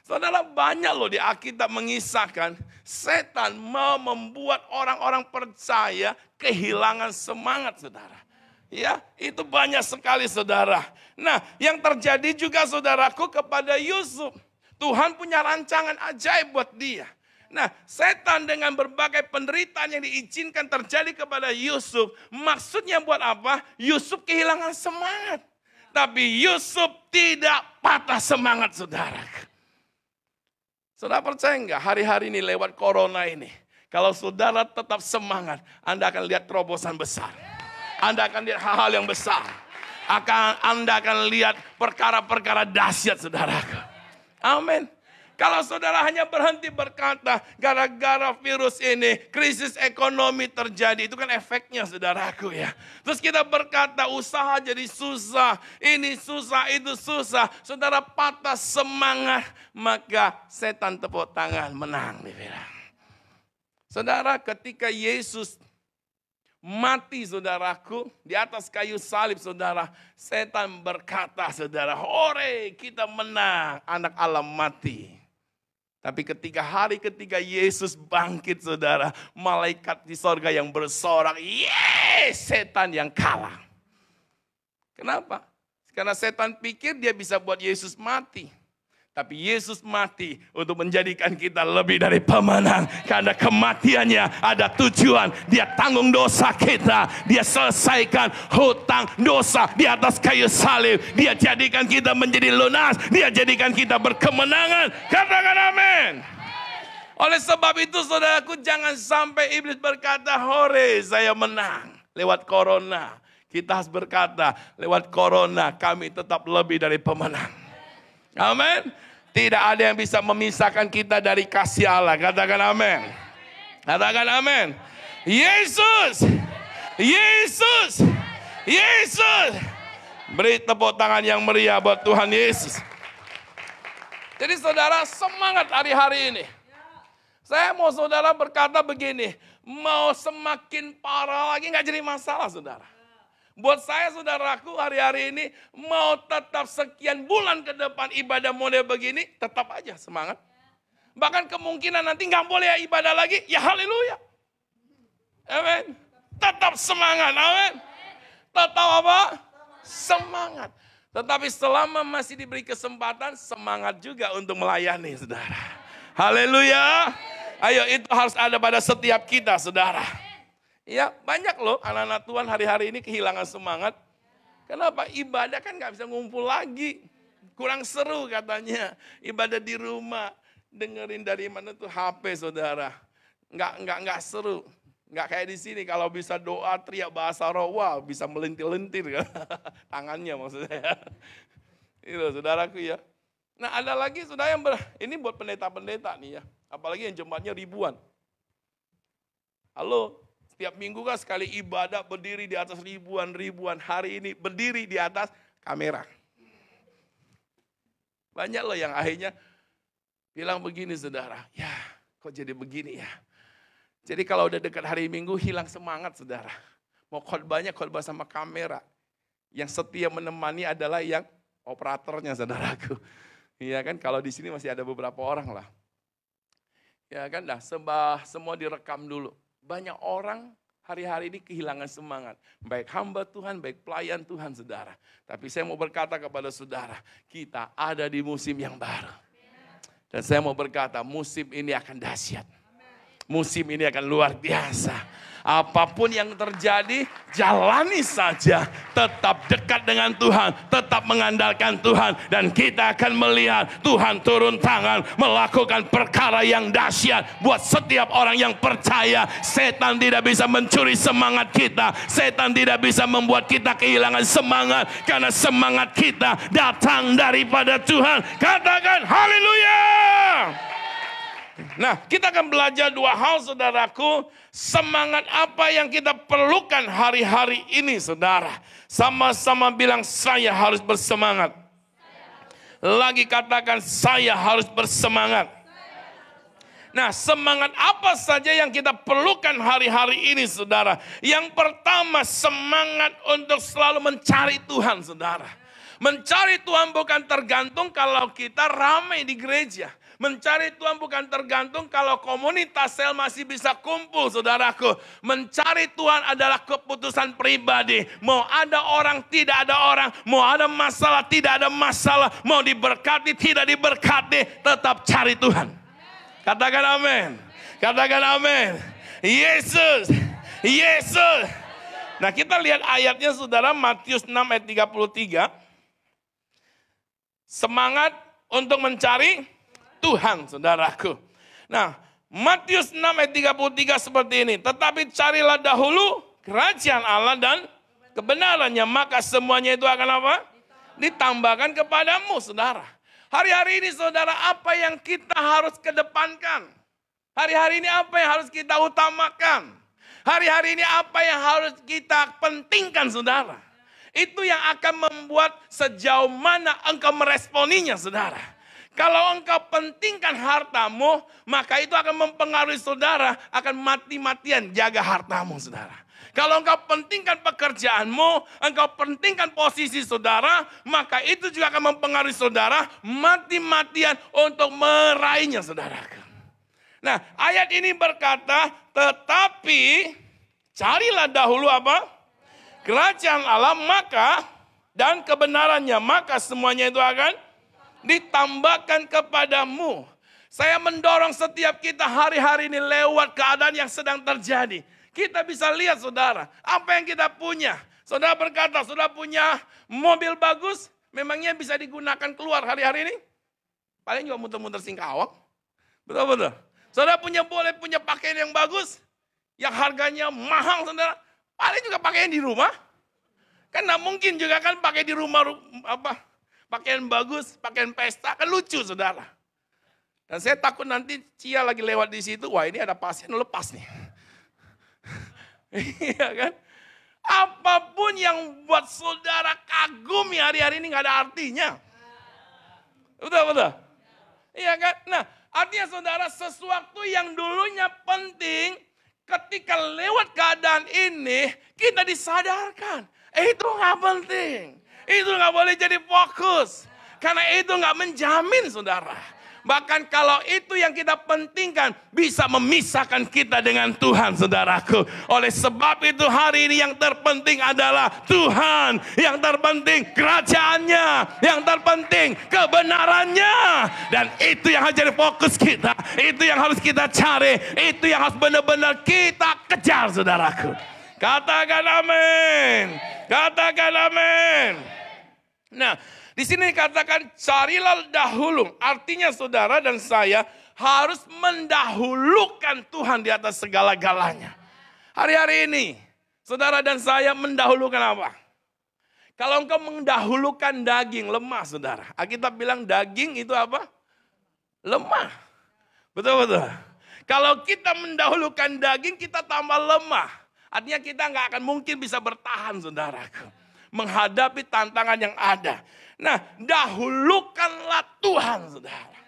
Saudara, banyak loh di Alkitab mengisahkan setan mau membuat orang-orang percaya kehilangan semangat saudara. Ya, itu banyak sekali saudara. Nah, yang terjadi juga saudaraku kepada Yusuf. Tuhan punya rancangan ajaib buat dia. Nah, setan dengan berbagai penderitaan yang diizinkan terjadi kepada Yusuf. Maksudnya buat apa? Yusuf kehilangan semangat. Tapi Yusuf tidak patah semangat saudara. Saudara percaya enggak hari-hari ini lewat corona ini, kalau saudara tetap semangat, Anda akan lihat terobosan besar. Anda akan lihat hal-hal yang besar. Anda akan lihat perkara-perkara dahsyat saudaraku. Amin. Kalau saudara hanya berhenti berkata, gara-gara virus ini, krisis ekonomi terjadi. Itu kan efeknya saudaraku ya. Terus kita berkata, usaha jadi susah, ini susah, itu susah. Saudara patah semangat, maka setan tepuk tangan, menang dibilang. Saudara, ketika Yesus mati saudaraku, di atas kayu salib saudara, setan berkata saudara, hore kita menang, anak Allah mati. Tapi ketika Yesus bangkit saudara, malaikat di sorga yang bersorak, yes, setan yang kalah. Kenapa? Karena setan pikir dia bisa buat Yesus mati. Tapi Yesus mati untuk menjadikan kita lebih dari pemenang. Karena kematiannya ada tujuan. Dia tanggung dosa kita. Dia selesaikan hutang dosa di atas kayu salib. Dia jadikan kita menjadi lunas. Dia jadikan kita berkemenangan. Katakan amin. Oleh sebab itu saudaraku, jangan sampai iblis berkata, hore saya menang lewat corona. Kita harus berkata, lewat corona kami tetap lebih dari pemenang. Amin. Tidak ada yang bisa memisahkan kita dari kasih Allah. Katakan amin. Katakan amin. Yesus. Yesus. Yesus. Beri tepuk tangan yang meriah buat Tuhan Yesus. Jadi saudara, semangat hari-hari ini. Saya mau saudara berkata begini. Mau semakin parah lagi gak jadi masalah saudara. Buat saya saudaraku hari-hari ini mau tetap sekian bulan ke depan ibadah model begini, tetap aja semangat. Bahkan kemungkinan nanti nggak boleh ibadah lagi, ya haleluya. Amin. Tetap semangat, amin. Tetap apa? Semangat. Tetapi selama masih diberi kesempatan, semangat juga untuk melayani saudara. Haleluya. Ayo, itu harus ada pada setiap kita saudara. Ya banyak loh anak-anak Tuhan hari-hari ini kehilangan semangat. Kenapa? Ibadah kan gak bisa ngumpul lagi. Kurang seru katanya. Ibadah di rumah. Dengerin dari mana tuh HP saudara. Nggak seru. Nggak kayak di sini kalau bisa doa teriak bahasa roh. Wah bisa melentir-lentir kan. Tangannya maksudnya. Itu saudaraku ya. Nah ada lagi saudara yang ini buat pendeta-pendeta nih ya. Apalagi yang jemaatnya ribuan. Halo. Setiap minggu kan sekali ibadah berdiri di atas ribuan. Hari ini berdiri di atas kamera. Banyak loh yang akhirnya bilang begini saudara. Ya kok jadi begini ya. Jadi kalau udah dekat hari Minggu hilang semangat saudara. Mau khotbahnya khotbah sama kamera. Yang setia menemani adalah yang operatornya saudaraku. Iya kan kalau di sini masih ada beberapa orang lah. Ya kan dah semua direkam dulu. Banyak orang hari-hari ini kehilangan semangat. Baik hamba Tuhan, baik pelayan Tuhan saudara. Tapi saya mau berkata kepada saudara, kita ada di musim yang baru. Dan saya mau berkata, musim ini akan dahsyat. Musim ini akan luar biasa. Apapun yang terjadi, jalani saja. Tetap dekat dengan Tuhan, tetap mengandalkan Tuhan. Dan kita akan melihat Tuhan turun tangan, melakukan perkara yang dahsyat. Buat setiap orang yang percaya, setan tidak bisa mencuri semangat kita. Setan tidak bisa membuat kita kehilangan semangat. Karena semangat kita datang daripada Tuhan. Katakan haleluya. Nah, kita akan belajar dua hal saudaraku. Semangat apa yang kita perlukan hari-hari ini saudara. Sama-sama bilang saya harus bersemangat. Lagi katakan saya harus bersemangat. Nah, semangat apa saja yang kita perlukan hari-hari ini saudara. Yang pertama semangat untuk selalu mencari Tuhan saudara. Mencari Tuhan bukan tergantung kalau kita ramai di gereja. Mencari Tuhan bukan tergantung kalau komunitas sel masih bisa kumpul saudaraku. Mencari Tuhan adalah keputusan pribadi. Mau ada orang, tidak ada orang. Mau ada masalah, tidak ada masalah. Mau diberkati, tidak diberkati. Tetap cari Tuhan. Katakan amin. Katakan amin. Yesus. Yesus. Nah kita lihat ayatnya saudara, Matius 6 ayat 33. Semangat untuk mencari Tuhan, saudaraku. Nah, Matius 6 ayat 33 seperti ini. Tetapi carilah dahulu kerajaan Allah dan kebenarannya. Maka semuanya itu akan apa? Ditambahkan kepadamu, saudara. Hari-hari ini saudara, apa yang kita harus kedepankan? Hari-hari ini apa yang harus kita utamakan? Hari-hari ini apa yang harus kita pentingkan saudara? Itu yang akan membuat sejauh mana engkau meresponinya saudara. Kalau engkau pentingkan hartamu, maka itu akan mempengaruhi saudara, akan mati-matian jaga hartamu saudara. Kalau engkau pentingkan pekerjaanmu, engkau pentingkan posisi saudara, maka itu juga akan mempengaruhi saudara, mati-matian untuk meraihnya saudara. Nah, ayat ini berkata, tetapi carilah dahulu apa? Kerajaan Allah, maka dan kebenarannya, maka semuanya itu akan ditambahkan kepadamu. Saya mendorong setiap kita hari-hari ini lewat keadaan yang sedang terjadi. Kita bisa lihat saudara, apa yang kita punya. Saudara berkata, saudara punya mobil bagus, memangnya bisa digunakan keluar hari-hari ini? Paling juga muter-muter Singkawang. Betul-betul. Saudara boleh punya pakaian yang bagus, yang harganya mahal saudara, paling juga pakaian di rumah. Kan gak mungkin juga kan pakai di rumah pakaian bagus, pakaian pesta, kan lucu saudara. Dan saya takut nanti Cia lagi lewat di situ, wah ini ada pasien lepas nih. Iya kan? Apapun yang buat saudara kagumi hari-hari ini gak ada artinya. Betul-betul. Iya kan? Nah, artinya saudara, sesuatu yang dulunya penting, ketika lewat keadaan ini, kita disadarkan. Itu gak penting. Itu gak boleh jadi fokus. Karena itu gak menjamin saudara. Bahkan kalau itu yang kita pentingkan, bisa memisahkan kita dengan Tuhan saudaraku. Oleh sebab itu hari ini yang terpenting adalah Tuhan. Yang terpenting kerajaannya. Yang terpenting kebenarannya. Dan itu yang harus jadi fokus kita. Itu yang harus kita cari. Itu yang harus benar-benar kita kejar saudaraku. Katakan amin. Katakan amin. Nah, di sini dikatakan carilah dahulu. Artinya saudara dan saya harus mendahulukan Tuhan di atas segala-galanya. Hari-hari ini saudara dan saya mendahulukan apa? Kalau engkau mendahulukan daging, lemah saudara. Alkitab bilang daging itu apa? Lemah. Betul-betul. Kalau kita mendahulukan daging, kita tambah lemah. Artinya kita nggak akan mungkin bisa bertahan saudaraku. Menghadapi tantangan yang ada. Nah, dahulukanlah Tuhan, saudara.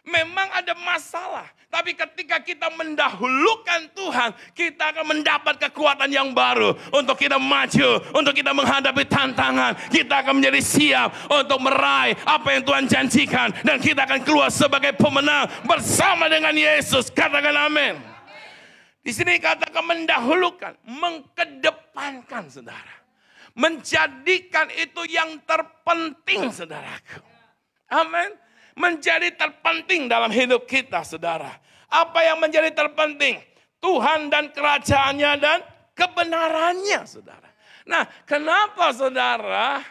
Memang ada masalah, tapi ketika kita mendahulukan Tuhan, kita akan mendapat kekuatan yang baru untuk kita maju, untuk kita menghadapi tantangan. Kita akan menjadi siap untuk meraih apa yang Tuhan janjikan, dan kita akan keluar sebagai pemenang bersama dengan Yesus. Katakan amin. Di sini katakan mendahulukan, mengkedepankan, saudara. Menjadikan itu yang terpenting saudaraku. Amin. Menjadi terpenting dalam hidup kita saudara. Apa yang menjadi terpenting? Tuhan dan kerajaannya dan kebenarannya saudara. Nah, kenapa saudara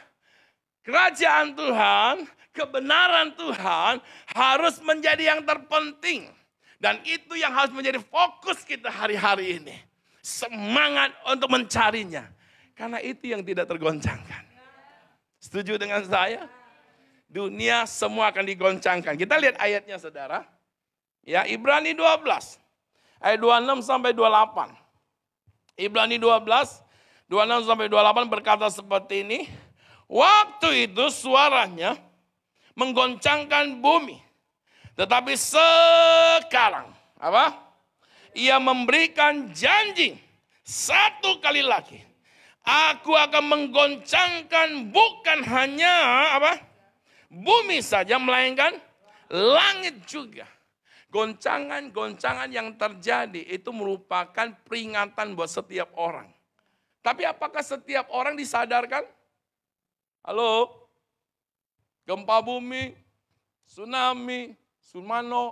kerajaan Tuhan, kebenaran Tuhan harus menjadi yang terpenting? Dan itu yang harus menjadi fokus kita hari-hari ini. Semangat untuk mencarinya. Karena itu yang tidak tergoncangkan. Setuju dengan saya? Dunia semua akan digoncangkan. Kita lihat ayatnya saudara. Ya, Ibrani 12. Ayat 26 sampai 28. Ibrani 12, 26 sampai 28 berkata seperti ini. Waktu itu suaranya menggoncangkan bumi. Tetapi sekarang, apa? Ia memberikan janji satu kali lagi. Aku akan menggoncangkan bukan hanya apa? Bumi saja, melainkan langit juga. Goncangan-goncangan yang terjadi itu merupakan peringatan buat setiap orang. Tapi apakah setiap orang disadarkan? Halo? Gempa bumi, tsunami, tsunami.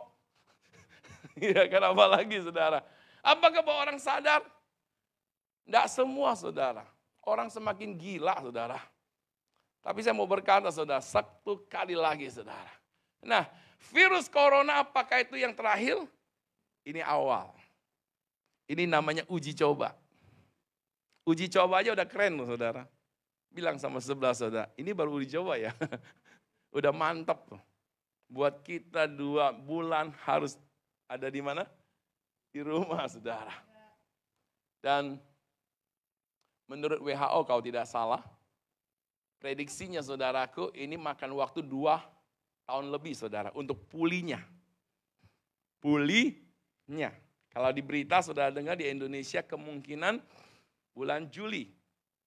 Ya kan, apa lagi saudara? Apakah bahwa orang sadar? Tidak semua saudara. Orang semakin gila saudara. Tapi saya mau berkata saudara, satu kali lagi saudara. Nah, virus corona apakah itu yang terakhir? Ini awal. Ini namanya uji coba. Uji coba aja udah keren loh saudara. Bilang sama sebelah saudara, ini baru uji coba ya. Udah mantap tuh. buat kita 2 bulan harus ada di mana? Di rumah, saudara. Dan menurut WHO kalau tidak salah, prediksinya saudaraku ini makan waktu 2 tahun lebih saudara untuk pulihnya. Pulihnya. Kalau di berita saudara dengar di Indonesia kemungkinan bulan Juli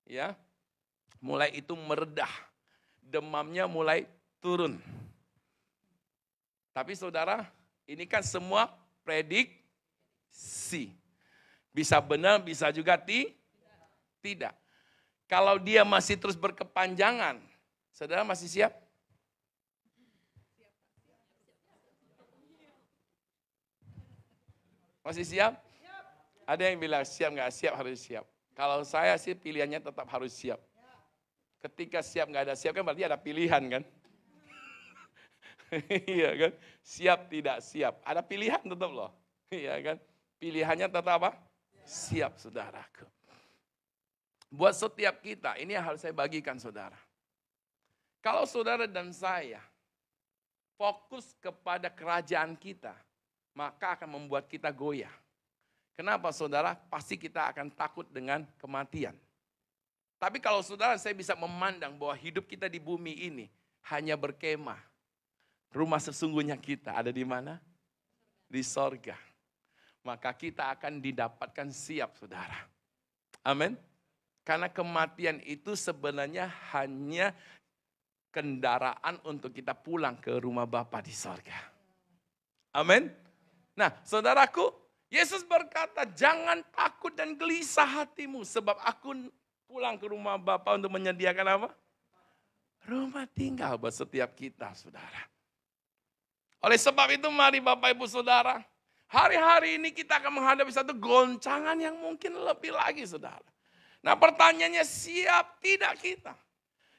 ya mulai itu meredah. Demamnya mulai turun. Tapi saudara, ini kan semua prediksi. Bisa benar, bisa juga tidak. Kalau dia masih terus berkepanjangan, saudara masih siap? Masih siap? Ada yang bilang siap nggak siap, harus siap. Kalau saya sih pilihannya tetap harus siap. Ketika siap nggak ada siap kan berarti ada pilihan kan? Iya kan? Siap tidak siap. Ada pilihan tetap loh. Iya kan? Pilihannya tetap apa? Siap saudaraku. Buat setiap kita, ini yang harus saya bagikan saudara. Kalau saudara dan saya fokus kepada kerajaan kita, maka akan membuat kita goyah. Kenapa saudara? Pasti kita akan takut dengan kematian. Tapi kalau saudara saya bisa memandang bahwa hidup kita di bumi ini hanya berkemah. Rumah sesungguhnya kita ada di mana? Di sorga. Maka kita akan didapatkan siap saudara. Amin. Karena kematian itu sebenarnya hanya kendaraan untuk kita pulang ke rumah Bapa di sorga. Amin. Nah saudaraku, Yesus berkata jangan takut dan gelisah hatimu. Sebab aku pulang ke rumah Bapa untuk menyediakan apa? Rumah tinggal buat setiap kita saudara. Oleh sebab itu mari Bapak Ibu Saudara. Hari-hari ini kita akan menghadapi satu goncangan yang mungkin lebih lagi saudara. Nah pertanyaannya siap tidak kita?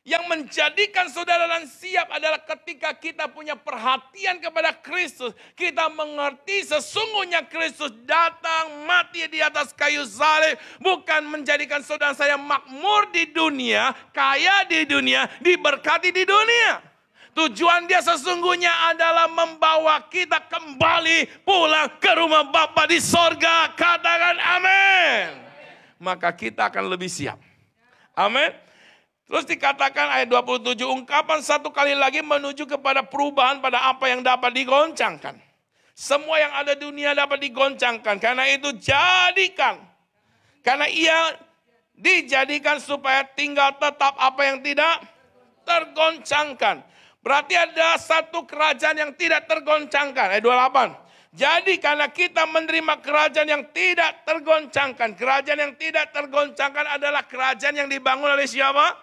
Yang menjadikan saudara dan siap adalah ketika kita punya perhatian kepada Kristus. Kita mengerti sesungguhnya Kristus datang mati di atas kayu salib. Bukan menjadikan saudara saya makmur di dunia, kaya di dunia, diberkati di dunia. Tujuan dia sesungguhnya adalah membawa kita kembali pulang ke rumah Bapa di sorga. Katakan amin. Maka kita akan lebih siap. Amin. Terus dikatakan ayat 27, ungkapan satu kali lagi menuju kepada perubahan pada apa yang dapat digoncangkan. Semua yang ada di dunia dapat digoncangkan. Karena itu jadikan. Karena ia dijadikan supaya tinggal tetap apa yang tidak tergoncangkan. Berarti ada satu kerajaan yang tidak tergoncangkan. Ayat 28. Jadi karena kita menerima kerajaan yang tidak tergoncangkan. Kerajaan yang tidak tergoncangkan adalah kerajaan yang dibangun oleh siapa?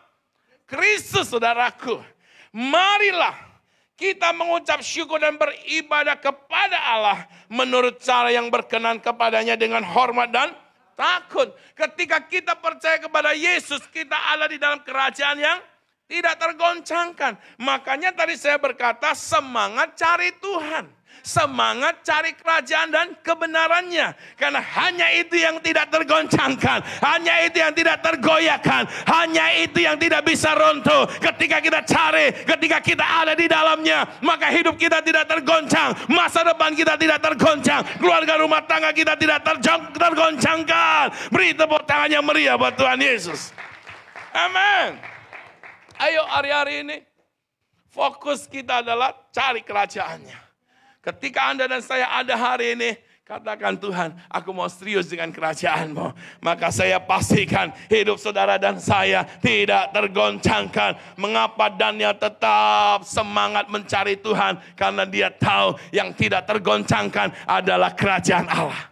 Kristus saudaraku. Marilah kita mengucap syukur dan beribadah kepada Allah. Menurut cara yang berkenan kepadanya dengan hormat dan takut. Ketika kita percaya kepada Yesus, kita ada di dalam kerajaan yang tidak tergoncangkan. Makanya tadi saya berkata semangat cari Tuhan. Semangat cari kerajaan dan kebenarannya. Karena hanya itu yang tidak tergoncangkan. Hanya itu yang tidak tergoyahkan. Hanya itu yang tidak bisa runtuh. Ketika kita cari, ketika kita ada di dalamnya, maka hidup kita tidak tergoncang. Masa depan kita tidak tergoncang. Keluarga rumah tangga kita tidak tergoncangkan. Beri tepuk tangan yang meriah buat Tuhan Yesus. Amin. Ayo hari-hari ini fokus kita adalah cari kerajaannya. Ketika Anda dan saya ada hari ini, katakan Tuhan, aku mau serius dengan kerajaan-Mu. Maka saya pastikan hidup saudara dan saya tidak tergoncangkan. Mengapa Daniel tetap semangat mencari Tuhan? Karena dia tahu yang tidak tergoncangkan adalah kerajaan Allah.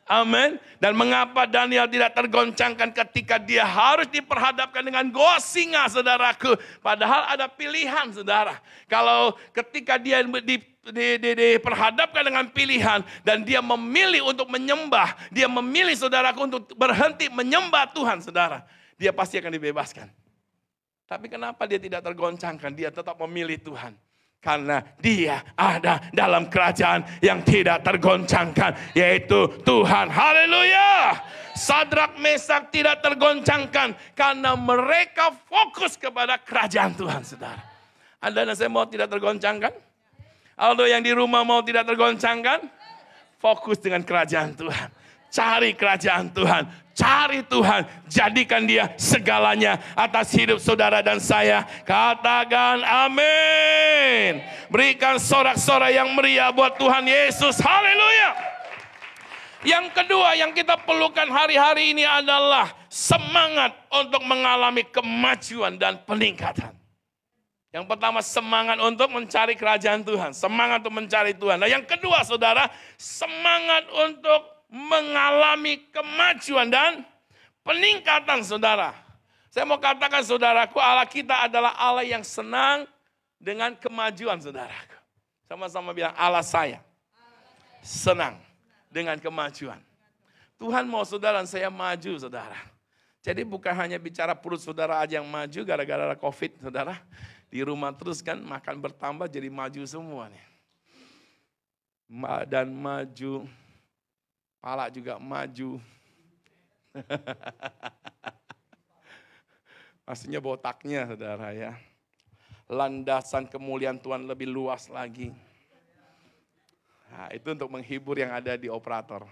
Amin. Dan mengapa Daniel tidak tergoncangkan ketika dia harus diperhadapkan dengan goa singa, saudaraku. Padahal ada pilihan, saudara. Kalau ketika dia diperhadapkan dengan pilihan dan dia memilih untuk menyembah, dia memilih saudaraku untuk berhenti menyembah Tuhan, saudara, dia pasti akan dibebaskan. Tapi kenapa dia tidak tergoncangkan? Dia tetap memilih Tuhan. Karena dia ada dalam kerajaan yang tidak tergoncangkan, yaitu Tuhan. Haleluya. Sadrak Mesak tidak tergoncangkan karena mereka fokus kepada kerajaan Tuhan, saudara. Anda dan saya mau tidak tergoncangkan? Aldo yang di rumah mau tidak tergoncangkan? Fokus dengan kerajaan Tuhan. Cari kerajaan Tuhan. Cari Tuhan. Jadikan dia segalanya atas hidup saudara dan saya. Katakan amin. Berikan sorak-sorai yang meriah buat Tuhan Yesus. Haleluya. Yang kedua yang kita perlukan hari-hari ini adalah semangat untuk mengalami kemajuan dan peningkatan. Yang pertama, semangat untuk mencari kerajaan Tuhan. Semangat untuk mencari Tuhan. Nah, yang kedua, saudara, semangat untuk mengalami kemajuan dan peningkatan, saudara. Saya mau katakan, saudaraku, Allah kita adalah Allah yang senang dengan kemajuan, saudaraku. Sama-sama bilang, Allah saya senang dengan kemajuan. Tuhan mau saudara dan saya maju, saudara. Jadi bukan hanya bicara perut saudara aja yang maju gara-gara COVID, saudara. Di rumah terus kan makan bertambah jadi maju semua nih. Dan maju, pala juga maju. Pastinya botaknya, saudara ya. Landasan kemuliaan Tuhan lebih luas lagi. Nah, itu untuk menghibur yang ada di operator.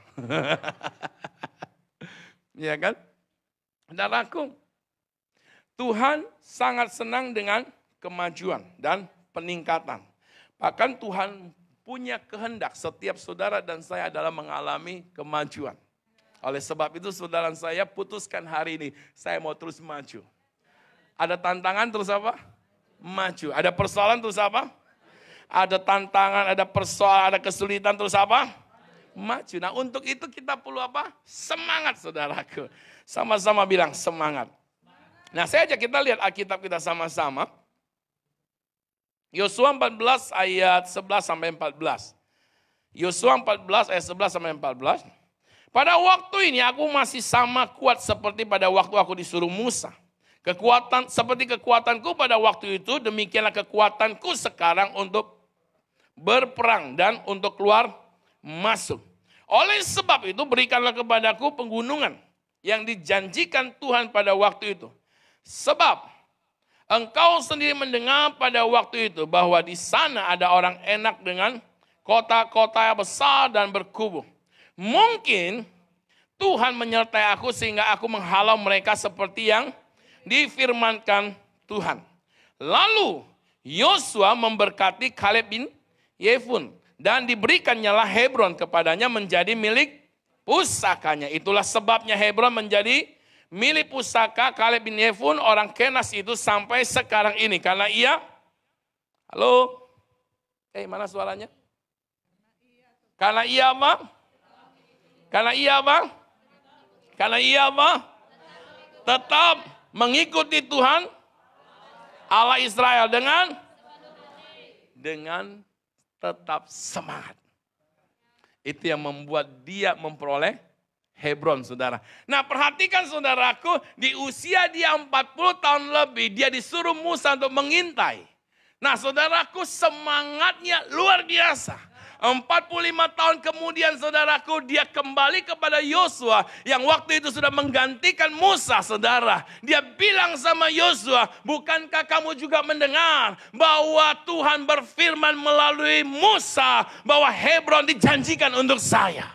Ya kan? Saudaraku, Tuhan sangat senang dengan kemajuan dan peningkatan. Bahkan Tuhan punya kehendak setiap saudara dan saya adalah mengalami kemajuan. Oleh sebab itu saudara dan saya putuskan hari ini, saya mau terus maju. Ada tantangan terus apa? Maju. Ada persoalan terus apa? Ada tantangan, ada persoalan, ada kesulitan terus apa? Maju. Nah untuk itu kita perlu apa? Semangat saudaraku. Sama-sama bilang semangat. Nah saya ajak kita lihat Alkitab kita sama-sama. Yosua 14 ayat 11 sampai 14. Yosua 14 ayat 11 sampai 14. Pada waktu ini aku masih sama kuat seperti pada waktu aku disuruh Musa. Kekuatan seperti kekuatanku pada waktu itu, demikianlah kekuatanku sekarang untuk berperang dan untuk keluar masuk. Oleh sebab itu berikanlah kepadaku penggunungan yang dijanjikan Tuhan pada waktu itu. Sebab engkau sendiri mendengar pada waktu itu bahwa di sana ada orang enak dengan kota-kota yang besar dan berkubu. Mungkin Tuhan menyertai aku sehingga aku menghalau mereka seperti yang difirmankan Tuhan. Lalu Yosua memberkati Kaleb bin Yefun dan diberikannya Hebron kepadanya menjadi milik pusakanya. Itulah sebabnya Hebron menjadi milik pusaka Kaleb bin Yefun orang Kenas itu sampai sekarang ini. Karena ia, halo, mana suaranya? Karena ia apa? Karena ia apa? Karena ia apa? Tetap mengikuti Tuhan Allah Israel dengan tetap semangat. Itu yang membuat dia memperoleh Hebron, saudara. Nah perhatikan saudaraku, di usia dia 40 tahun lebih, dia disuruh Musa untuk mengintai. Nah saudaraku, semangatnya luar biasa. 45 tahun kemudian saudaraku, dia kembali kepada Yosua yang waktu itu sudah menggantikan Musa, saudara. Dia bilang sama Yosua, bukankah kamu juga mendengar bahwa Tuhan berfirman melalui Musa bahwa Hebron dijanjikan untuk saya.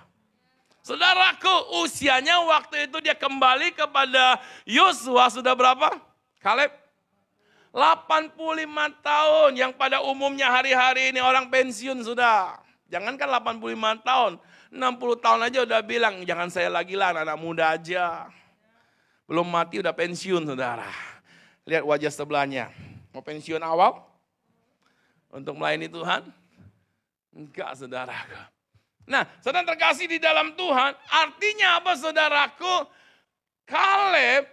Saudaraku, usianya waktu itu dia kembali kepada Yosua sudah berapa? Kaleb? 85 tahun, yang pada umumnya hari-hari ini orang pensiun sudah. Jangankan 85 tahun, 60 tahun aja udah bilang, jangan saya lagi lah, anak muda aja. Belum mati udah pensiun, saudara. Lihat wajah sebelahnya. Mau pensiun awal? Untuk melayani Tuhan? Enggak, saudara. Nah, saudara terkasih di dalam Tuhan, artinya apa saudaraku? Kaleb,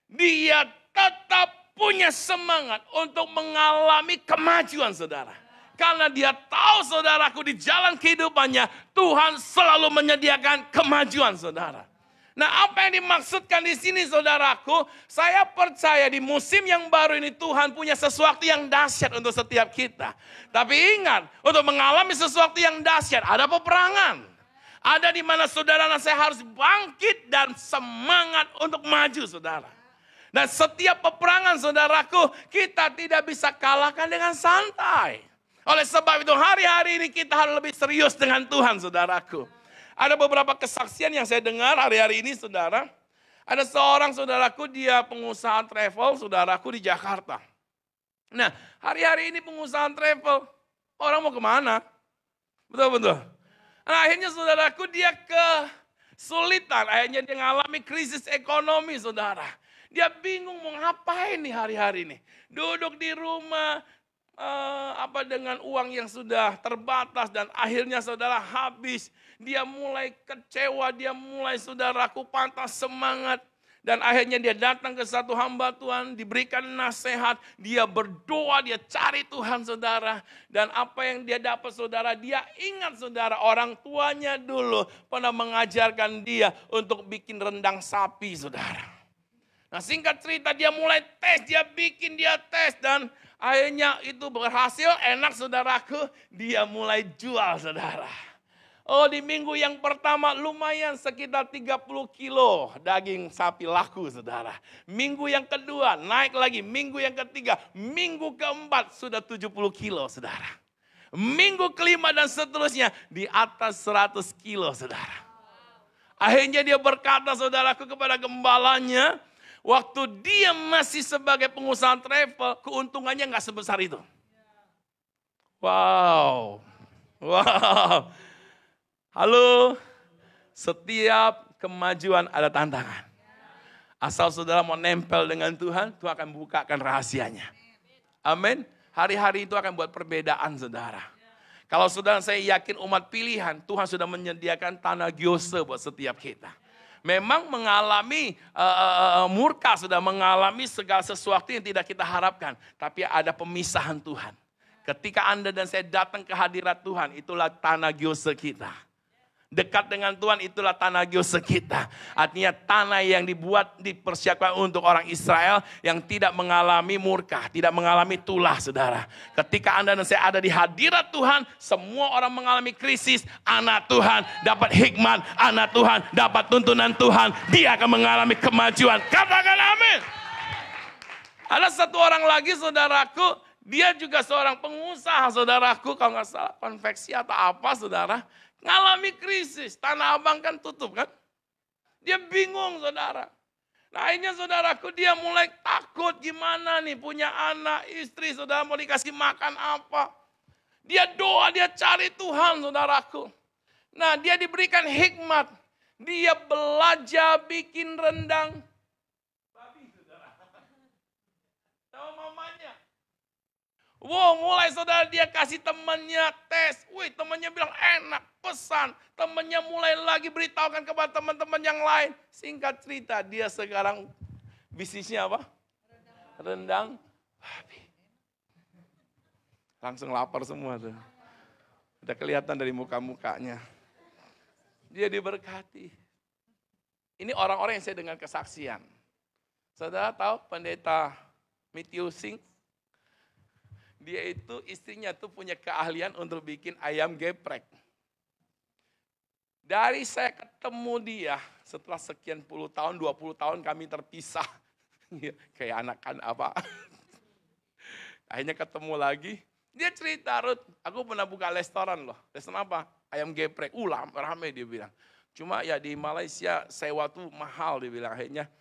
dia tetap punya semangat untuk mengalami kemajuan, saudara. Karena dia tahu saudaraku di jalan kehidupannya Tuhan selalu menyediakan kemajuan, saudara. Nah apa yang dimaksudkan di sini saudaraku? Saya percaya di musim yang baru ini Tuhan punya sesuatu yang dahsyat untuk setiap kita. Tapi ingat, untuk mengalami sesuatu yang dahsyat ada peperangan. Ada di mana saudara dan saya harus bangkit dan semangat untuk maju, saudara. Dan setiap peperangan saudaraku kita tidak bisa kalahkan dengan santai. Oleh sebab itu hari-hari ini kita harus lebih serius dengan Tuhan, saudaraku. Ada beberapa kesaksian yang saya dengar hari-hari ini, saudara. Ada seorang saudaraku, dia pengusaha travel, saudaraku, di Jakarta. Nah, hari-hari ini pengusaha travel, orang mau kemana? Betul-betul. Nah, akhirnya saudaraku, dia kesulitan, akhirnya dia mengalami krisis ekonomi, saudara. Dia bingung mau ngapain nih hari-hari ini. Duduk di rumah, dengan uang yang sudah terbatas dan akhirnya saudara habis. Dia mulai kecewa, dia mulai saudaraku patah semangat. Dan akhirnya dia datang ke satu hamba Tuhan, diberikan nasihat, dia berdoa, dia cari Tuhan saudara. Dan apa yang dia dapat saudara, dia ingat saudara orang tuanya dulu pernah mengajarkan dia untuk bikin rendang sapi saudara. Nah singkat cerita dia mulai tes, dia bikin, dia tes dan akhirnya itu berhasil, enak saudaraku, dia mulai jual saudara. Oh di minggu yang pertama lumayan sekitar 30 kilo daging sapi laku saudara. Minggu yang kedua naik lagi, minggu yang ketiga, minggu keempat sudah 70 kilo saudara. Minggu kelima dan seterusnya di atas 100 kilo saudara. Akhirnya dia berkata saudaraku kepada gembalanya, waktu dia masih sebagai pengusaha travel, keuntungannya nggak sebesar itu. Wow. Halo, setiap kemajuan ada tantangan. Asal saudara mau nempel dengan Tuhan, Tuhan akan bukakan rahasianya. Amin. Hari-hari itu akan buat perbedaan saudara. Kalau saudara saya yakin umat pilihan, Tuhan sudah menyediakan tanah Giose buat setiap kita. Memang mengalami murka, sudah mengalami segala sesuatu yang tidak kita harapkan. Tapi ada pemisahan Tuhan. Ketika Anda dan saya datang ke hadirat Tuhan, itulah tanah Giose kita. Dekat dengan Tuhan itulah tanah Giose kita. Artinya tanah yang dipersiapkan untuk orang Israel yang tidak mengalami murka, tidak mengalami tulah saudara. Ketika Anda dan saya ada di hadirat Tuhan, semua orang mengalami krisis. Anak Tuhan dapat hikmat, anak Tuhan dapat tuntunan Tuhan. Dia akan mengalami kemajuan. Katakan amin. Ada satu orang lagi saudaraku, dia juga seorang pengusaha saudaraku, kalau nggak salah konveksi atau apa saudara. Ngalami krisis, Tanah Abang kan tutup kan. Dia bingung saudara. Nah akhirnya saudaraku dia mulai takut gimana nih punya anak, istri saudara mau dikasih makan apa. Dia doa, dia cari Tuhan saudaraku. Nah dia diberikan hikmat. Dia belajar bikin rendang babi saudara. Sama mamanya. Wow, mulai saudara dia kasih temannya tes. Wih, temannya bilang enak, pesan. Temannya mulai lagi beritahukan kepada teman-teman yang lain. Singkat cerita, dia sekarang bisnisnya apa? Rendang babi. Langsung lapar semua tuh. Udah kelihatan dari muka-mukanya. Dia diberkati. Ini orang-orang yang saya dengar kesaksian. Saudara tahu pendeta Matthew Singh? Dia itu istrinya tuh punya keahlian untuk bikin ayam geprek. Dari saya ketemu dia setelah sekian puluh tahun, 20 tahun kami terpisah. Kayak anak kan apa. Akhirnya ketemu lagi. Dia cerita, Ruth, aku pernah buka restoran loh. Restoran apa? Ayam geprek. Ramai dia bilang. Cuma ya di Malaysia sewa tuh mahal dia bilang. Akhirnya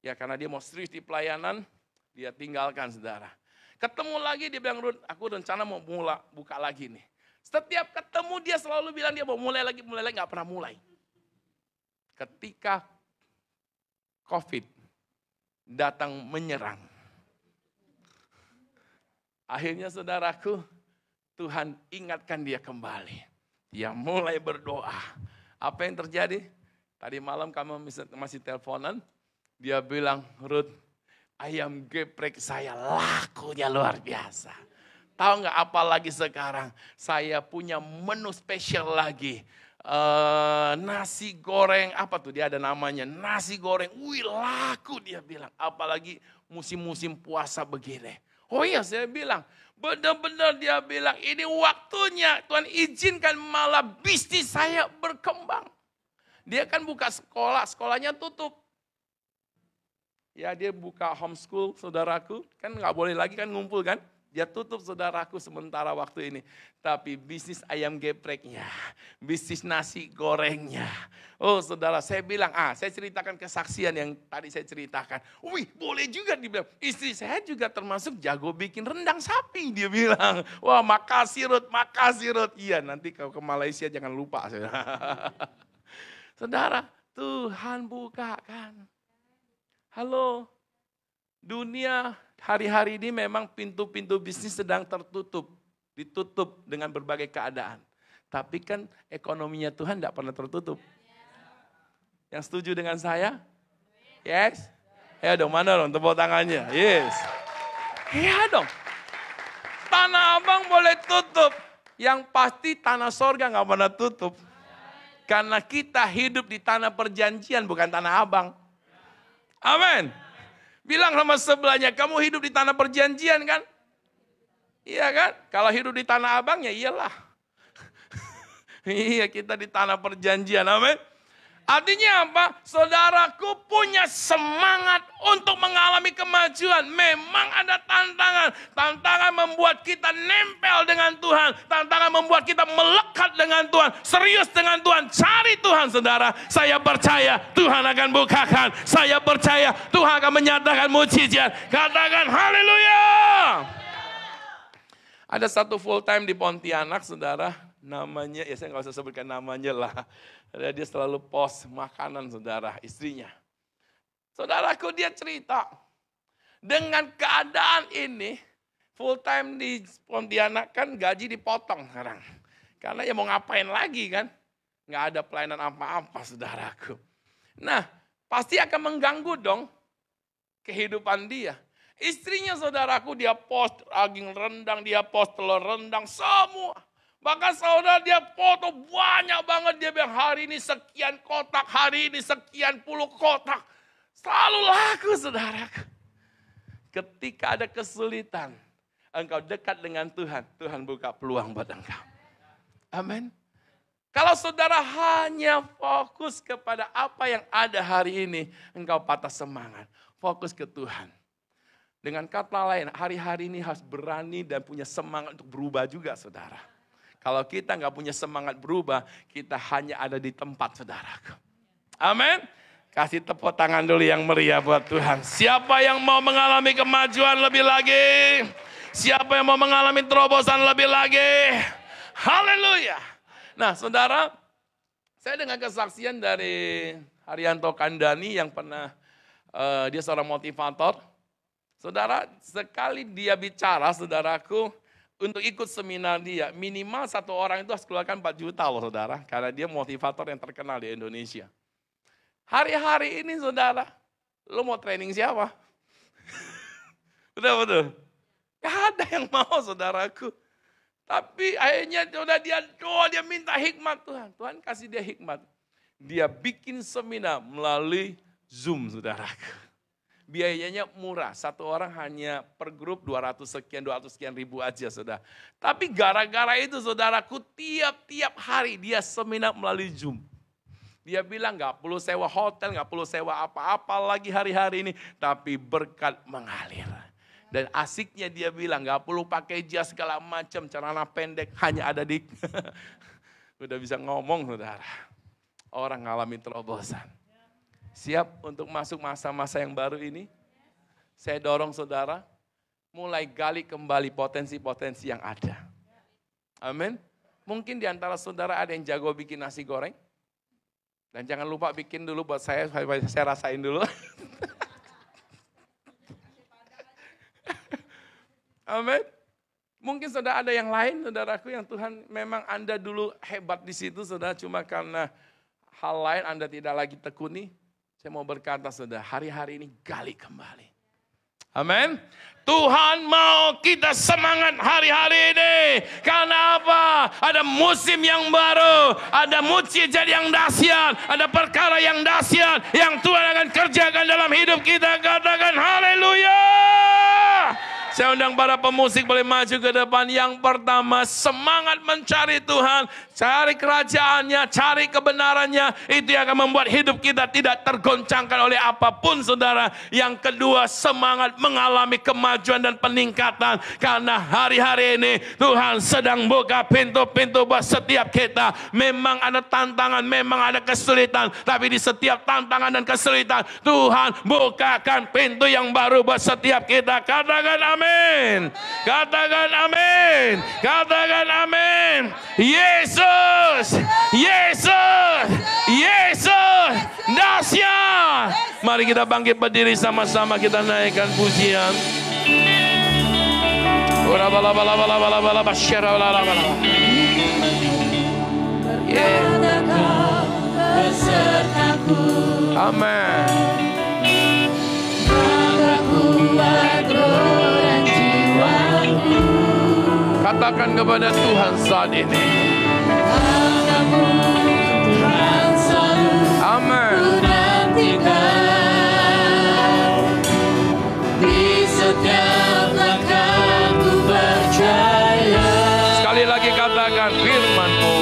ya karena dia mau serius di pelayanan, dia tinggalkan saudara. Ketemu lagi dia bilang, Ruth, aku rencana mau buka lagi nih. Setiap ketemu dia selalu bilang dia mau mulai lagi, gak pernah mulai. Ketika COVID datang menyerang. Akhirnya saudaraku, Tuhan ingatkan dia kembali. Dia mulai berdoa. Apa yang terjadi? Tadi malam kami masih teleponan, dia bilang, Ruth, ayam geprek saya lakunya luar biasa. Tahu nggak apa lagi sekarang? Saya punya menu spesial lagi. Nasi goreng, apa tuh dia ada namanya. Nasi goreng, wih laku dia bilang. Apalagi musim-musim puasa begini. Oh iya saya bilang, benar-benar dia bilang ini waktunya Tuhan izinkan malah bisnis saya berkembang. Dia kan buka sekolah, sekolahnya tutup. Ya dia buka homeschool saudaraku, kan nggak boleh lagi kan ngumpul kan. Dia tutup saudaraku sementara waktu ini. Tapi bisnis ayam gepreknya, bisnis nasi gorengnya. Oh saudara, saya bilang, saya ceritakan kesaksian yang tadi saya ceritakan. Wih, boleh juga dibilang. Istri saya juga termasuk jago bikin rendang sapi. Dia bilang, wah makasih Ruth. Iya, nanti kalau ke Malaysia jangan lupa. Saudara, Tuhan bukakan. Halo, dunia hari-hari ini memang pintu-pintu bisnis sedang tertutup. Ditutup dengan berbagai keadaan. Tapi kan ekonominya Tuhan tidak pernah tertutup. Yang setuju dengan saya? Yes? Ya dong, mana dong tepuk tangannya? Yes. Ya dong. Tanah Abang boleh tutup. Yang pasti tanah sorga nggak pernah tutup. Karena kita hidup di tanah perjanjian, bukan tanah Abang. Amin. Bilang sama sebelahnya, kamu hidup di tanah perjanjian kan? Iya kan? Kalau hidup di tanah Abang ya iyalah. Iya, kita di tanah perjanjian, amin. Artinya apa? Saudaraku punya semangat untuk mengalami kemajuan. Memang ada tantangan. Tantangan membuat kita nempel dengan Tuhan. Tantangan membuat kita melekat dengan Tuhan. Serius dengan Tuhan. Cari Tuhan saudara. Saya percaya Tuhan akan bukakan. Saya percaya Tuhan akan menyatakan mujizat. Katakan haleluya. Ada satu full time di Pontianak saudara. Namanya, ya saya nggak usah sebutkan namanya lah. Dia selalu post makanan saudara, istrinya. Saudaraku dia cerita. Dengan keadaan ini, full time di Pontianak kan gaji dipotong sekarang. Karena ya mau ngapain lagi kan. Nggak ada pelayanan apa-apa saudaraku. Nah, pasti akan mengganggu dong kehidupan dia. Istrinya saudaraku dia post daging rendang, dia post telur rendang, semua. Bahkan saudara dia foto banyak banget. Dia bilang hari ini sekian kotak, hari ini sekian puluh kotak. Selalu laku saudaraku. Ketika ada kesulitan, engkau dekat dengan Tuhan. Tuhan buka peluang buat engkau. Amin. Kalau saudara hanya fokus kepada apa yang ada hari ini, engkau patah semangat. Fokus ke Tuhan. Dengan kata lain, hari-hari ini harus berani dan punya semangat untuk berubah juga saudara. Kalau kita nggak punya semangat berubah, kita hanya ada di tempat saudaraku. Amin. Kasih tepuk tangan dulu yang meriah buat Tuhan. Siapa yang mau mengalami kemajuan lebih lagi? Siapa yang mau mengalami terobosan lebih lagi? Haleluya. Nah saudara, saya dengar kesaksian dari Haryanto Kandani yang pernah, dia seorang motivator. Saudara, sekali dia bicara saudaraku, untuk ikut seminar dia, minimal satu orang itu harus keluarkan 4 juta loh saudara. Karena dia motivator yang terkenal di Indonesia. Hari-hari ini saudara, lo mau training siapa? Betul-betul. Gak ada yang mau saudaraku. Tapi akhirnya dia doa, dia minta hikmat Tuhan. Tuhan kasih dia hikmat. Dia bikin seminar melalui Zoom saudaraku. Biayanya murah, satu orang hanya per grup 200 sekian ribu aja saudara. Tapi gara-gara itu saudaraku tiap hari dia seminar melalui Zoom. Dia bilang gak perlu sewa hotel, gak perlu sewa apa-apa lagi hari-hari ini. Tapi berkat mengalir. Dan asiknya dia bilang gak perlu pakai jas segala macam, celana pendek hanya ada di... Udah bisa ngomong saudara. Orang ngalami terobosan. Siap untuk masuk masa-masa yang baru ini? Saya dorong saudara, mulai gali kembali potensi-potensi yang ada. Amin. Mungkin di antara saudara ada yang jago bikin nasi goreng. Dan jangan lupa bikin dulu buat saya rasain dulu. Amin. Mungkin saudara ada yang lain, saudaraku, yang Tuhan memang Anda dulu hebat di situ, saudara, cuma karena hal lain Anda tidak lagi tekuni. Saya mau berkata saudara, hari-hari ini gali kembali. Amin. Tuhan mau kita semangat hari-hari ini. Karena apa? Ada musim yang baru. Ada mujizat yang dahsyat. Ada perkara yang dahsyat. Yang Tuhan akan kerjakan dalam hidup kita. Katakan haleluya. Saya undang para pemusik boleh maju ke depan. Yang pertama, semangat mencari Tuhan, cari kerajaannya, cari kebenarannya. Itu yang akan membuat hidup kita tidak tergoncangkan oleh apapun, saudara. Yang kedua, semangat mengalami kemajuan dan peningkatan. Karena hari-hari ini Tuhan sedang buka pintu-pintu buat setiap kita. Memang ada tantangan, memang ada kesulitan. Tapi di setiap tantangan dan kesulitan, Tuhan bukakan pintu yang baru buat setiap kita. Katakan amin. Katakan amin. Katakan amin. Yesus, Yesus, Yesus, dahsyat. Mari kita bangkit berdiri sama-sama, kita naikkan pujian. Amin. Katakan kepada Tuhan saat ini. Amin. Sekali lagi katakan firman-Mu.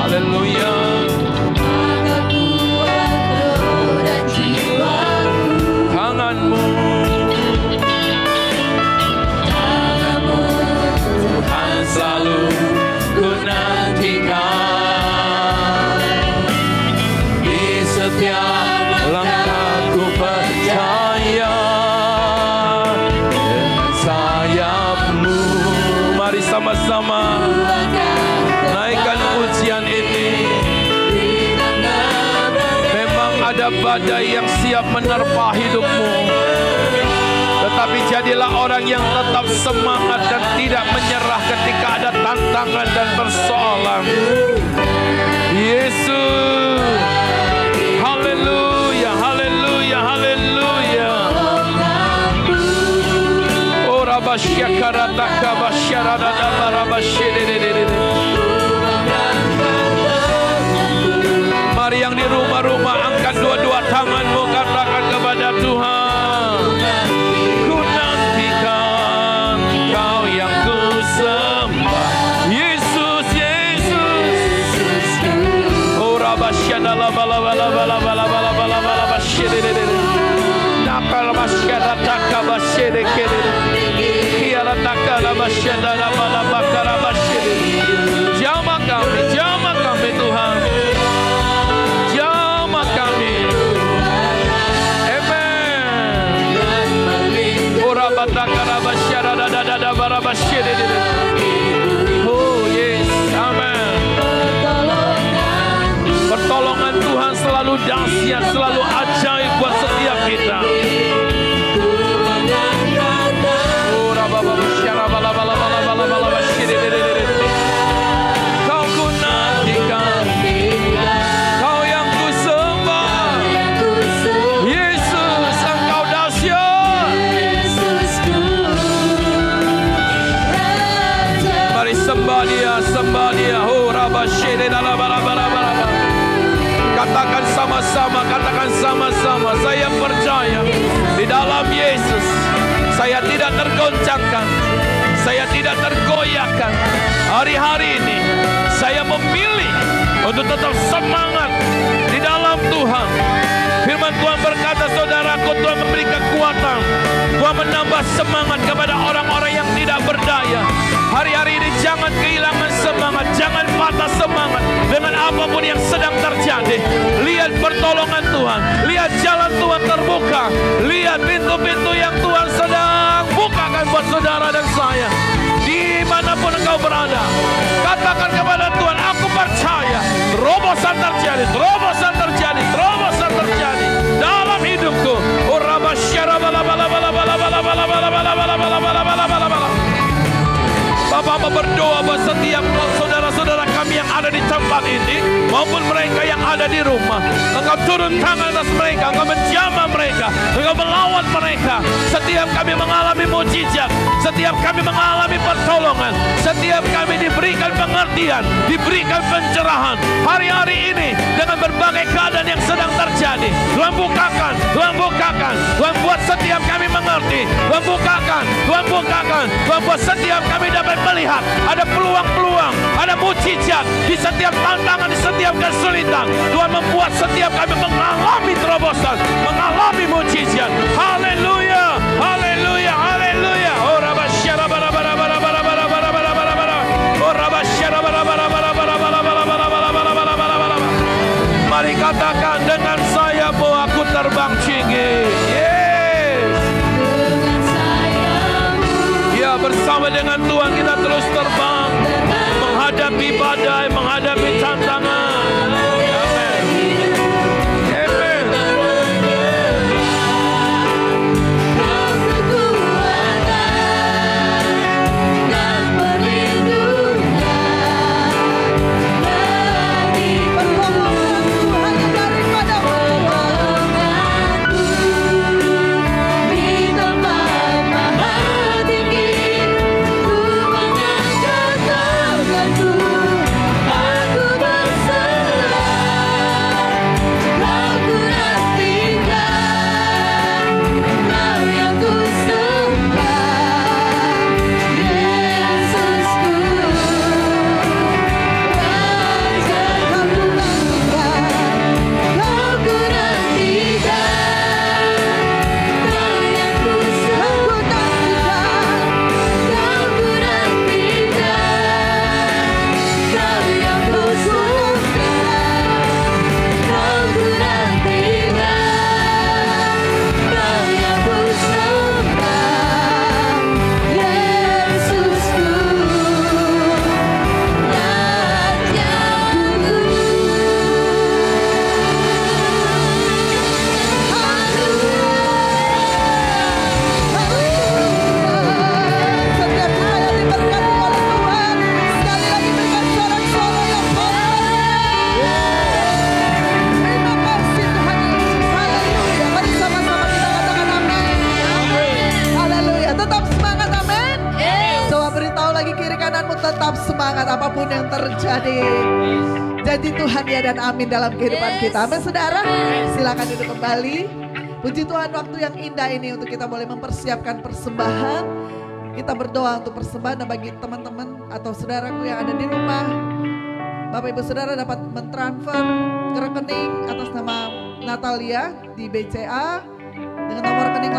Haleluya. Tanganmu Tuhan selalu ku nantikan. Di setiap langkahku percaya dengan sayap-Mu. Mari sama-sama naikkan pujian ini. Memang ada badai yang siap menerpa hidupmu, tetapi jadilah orang yang tetap semangat dan tidak menyerah ketika ada tantangan dan persoalan. Yesus, haleluya, haleluya, haleluya. Oh rabasyakarata basyarada rabashididididid. Mari yang di rumah-rumah angkat dua-dua tanganmu, katakan kepada Tuhan. Ku nantikan Kau yang ku sembah. Yesus, Yesus. Oh rabasyadala bala bala bala bala bala bala bala basyidididid. Nakal basyadata kabasyidikidid. Kiara takala basyadala bala bakara basyididid. Jamah kami Tuhan. Kami. Amen. Oh yes, amen. Pertolongan Tuhan selalu dahsyat, selalu ajaib buat setiap kita. Oh Kau ku nantikan, Kau yang ku sembah. Yesus, Engkau dahsyat. Mari sembah Dia, sembah Dia. Oh katakan sama-sama, katakan sama-sama. Saya percaya di dalam Yesus saya tidak tergoncangkan, saya tidak tergoyahkan. Hari-hari ini saya memilih untuk tetap semangat di dalam Tuhan. Firman Tuhan berkata, saudaraku, Tuhan memberi kekuatan, Tuhan menambah semangat kepada orang-orang yang tidak berdaya. Hari-hari ini jangan kehilangan semangat, jangan patah semangat dengan apapun yang sedang terjadi. Lihat pertolongan Tuhan, lihat jalan Tuhan terbuka, lihat pintu-pintu yang Tuhan sedang bukakan buat saudara dan saya. Dimanapun engkau berada, katakan kepada Tuhan, aku percaya terobosan terjadi, terobosan terjadi, terobosan terjadi dalam hidupku. Bapak berdoa buat setiap saudara-saudara kami yang ada di tempat ini. maupun mereka yang ada di rumah. Engkau turun tangan atas mereka, Engkau menjamah mereka, Engkau melawan mereka. Setiap kami mengalami mujizat, setiap kami mengalami pertolongan, setiap kami diberikan pengertian, diberikan pencerahan hari-hari ini dengan berbagai keadaan yang sedang terjadi. Tuhan bukakan, Tuhan bukakan, Tuhan buat setiap kami mengerti. Tuhan bukakan, Tuhan bukakan, Tuhan buat setiap kami dapat melihat ada peluang-peluang, ada mujizat di setiap tantangan, di setiap kesulitan. Tuhan membuat setiap kami mengalami terobosan, mengalami mujizat. Haleluya, haleluya, haleluya. Oh rabasyara bara bara bara bara bara bara bara bara bara. Oh rabasyara bara bara bara bara bara bara bara bara bara bara bara bara. Mari katakan dengan saya bahwa aku terbang tinggi. Yes. Ya, bersama dengan Tuhan kita terus terbang menghadapi badai, menghadapi tantangan. Apapun yang terjadi, janji Tuhan ya dan amin dalam kehidupan kita. Amin saudara, silakan duduk kembali. Puji Tuhan, waktu yang indah ini untuk kita boleh mempersiapkan persembahan. Kita berdoa untuk persembahan, dan bagi teman-teman atau saudaraku yang ada di rumah, Bapak Ibu Saudara dapat mentransfer ke rekening atas nama Natalia di BCA dengan nomor rekening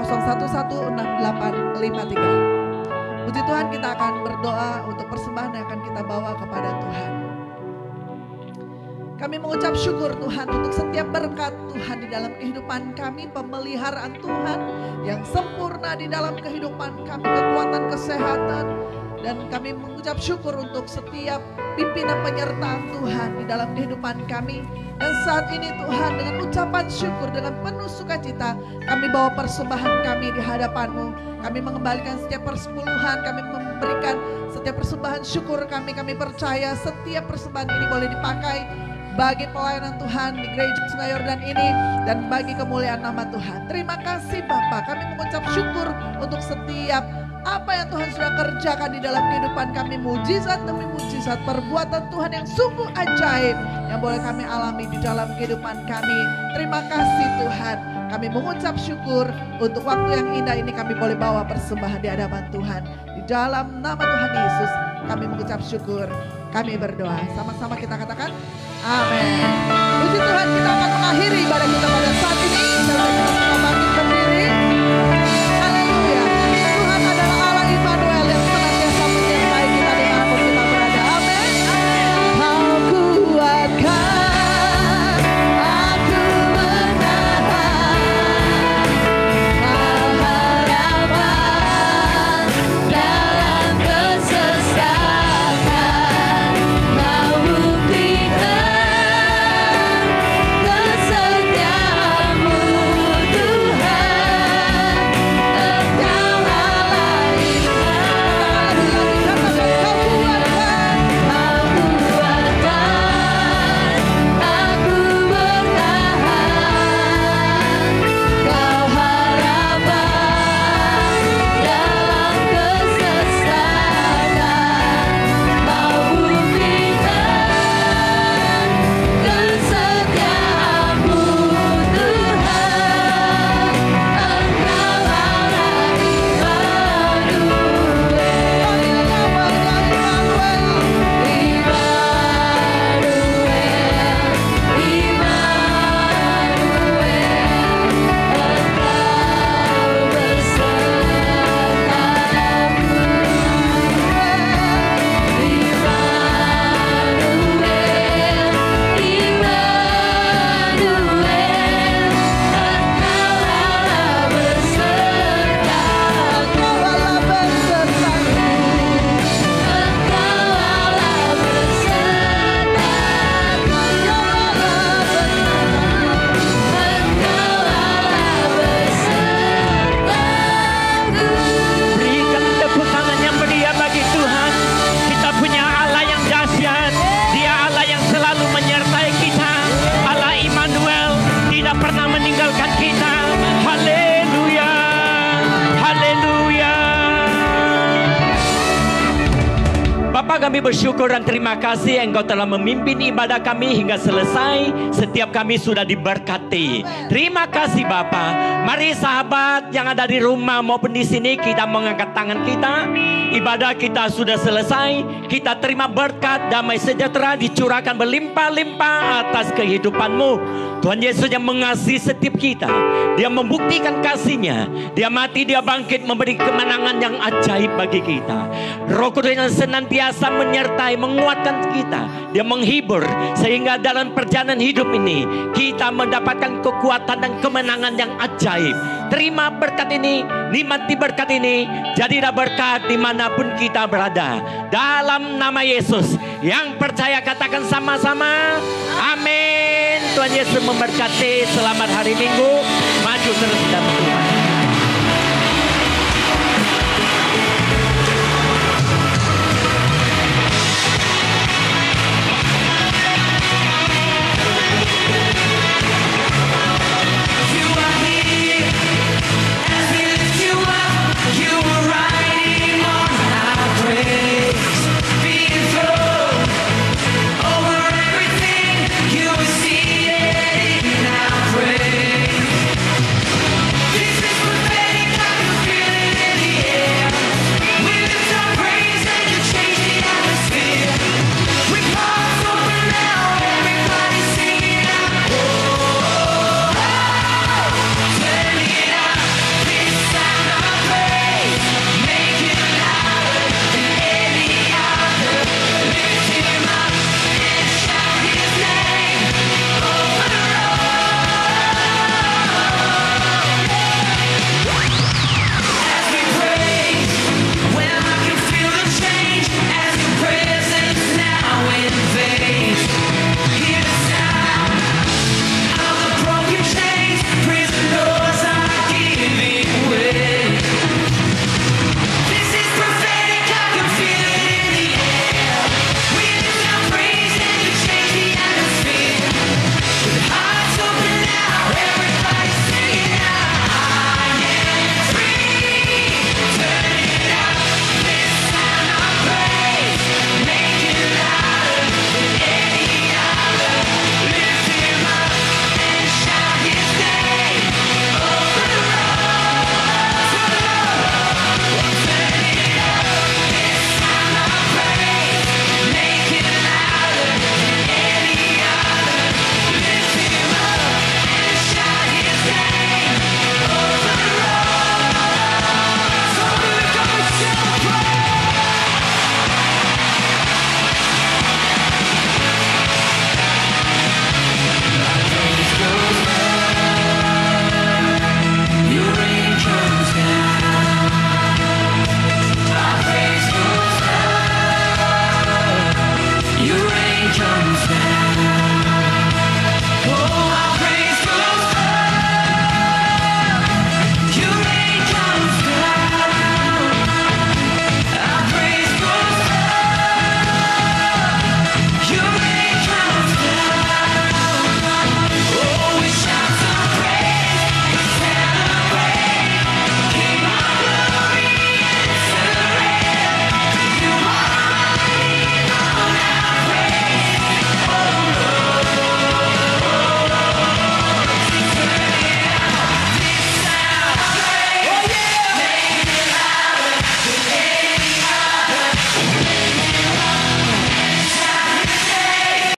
817-011-6853. Puji Tuhan, kita akan berdoa untuk persembahan yang akan kita bawa kepada Tuhan. Kami mengucap syukur Tuhan untuk setiap berkat Tuhan di dalam kehidupan kami, pemeliharaan Tuhan yang sempurna di dalam kehidupan kami, kekuatan kesehatan. Dan kami mengucap syukur untuk setiap pimpinan penyertaan Tuhan di dalam kehidupan kami. Dan saat ini Tuhan, dengan ucapan syukur, dengan penuh sukacita, kami bawa persembahan kami di hadapan-Mu. Kami mengembalikan setiap persepuluhan, kami memberikan setiap persembahan syukur kami. Kami percaya setiap persembahan ini boleh dipakai bagi pelayanan Tuhan di Gereja Sungai Yordan ini dan bagi kemuliaan nama Tuhan. Terima kasih Bapa, kami mengucap syukur untuk setiap apa yang Tuhan sudah kerjakan di dalam kehidupan kami, mujizat demi mujizat, perbuatan Tuhan yang sungguh ajaib yang boleh kami alami di dalam kehidupan kami. Terima kasih Tuhan, kami mengucap syukur untuk waktu yang indah ini kami boleh bawa persembahan di hadapan Tuhan. Di dalam nama Tuhan Yesus kami mengucap syukur, kami berdoa. Sama-sama kita katakan amin. Puji Tuhan, kita akan mengakhiri ibadah kita pada saat ini. Sampai kita semua bangkit berdiri. Haleluya. Tuhan adalah Allah Immanuel yang senantiasa menyertai kita dimanapun kita berada. Amin. Kau kuatkan aku menahan, kau harapan dalam kesesatan, kau buktikan kesetiaanmu. Bapa, kami bersyukur dan terima kasih Engkau telah memimpin ibadah kami hingga selesai. Setiap kami sudah diberkati. Terima kasih Bapa. Mari sahabat yang ada di rumah maupun di sini, kita mengangkat tangan kita. Ibadah kita sudah selesai. Kita terima berkat damai sejahtera dicurahkan berlimpah-limpah atas kehidupanmu. Tuhan Yesus yang mengasihi setiap kita. Dia membuktikan kasih-Nya. Dia mati, Dia bangkit, memberi kemenangan yang ajaib bagi kita. Roh Kudus yang senantiasa menyertai, menguatkan kita. Dia menghibur sehingga dalam perjalanan hidup ini kita mendapatkan kekuatan dan kemenangan yang ajaib. Terima berkat ini, nikmati berkat ini. Jadilah berkat dimanapun kita berada. Dalam nama Yesus. Yang percaya katakan sama-sama. Amin. Tuhan Yesus memberkati. Selamat hari Minggu. Maju terus dalam Tuhan.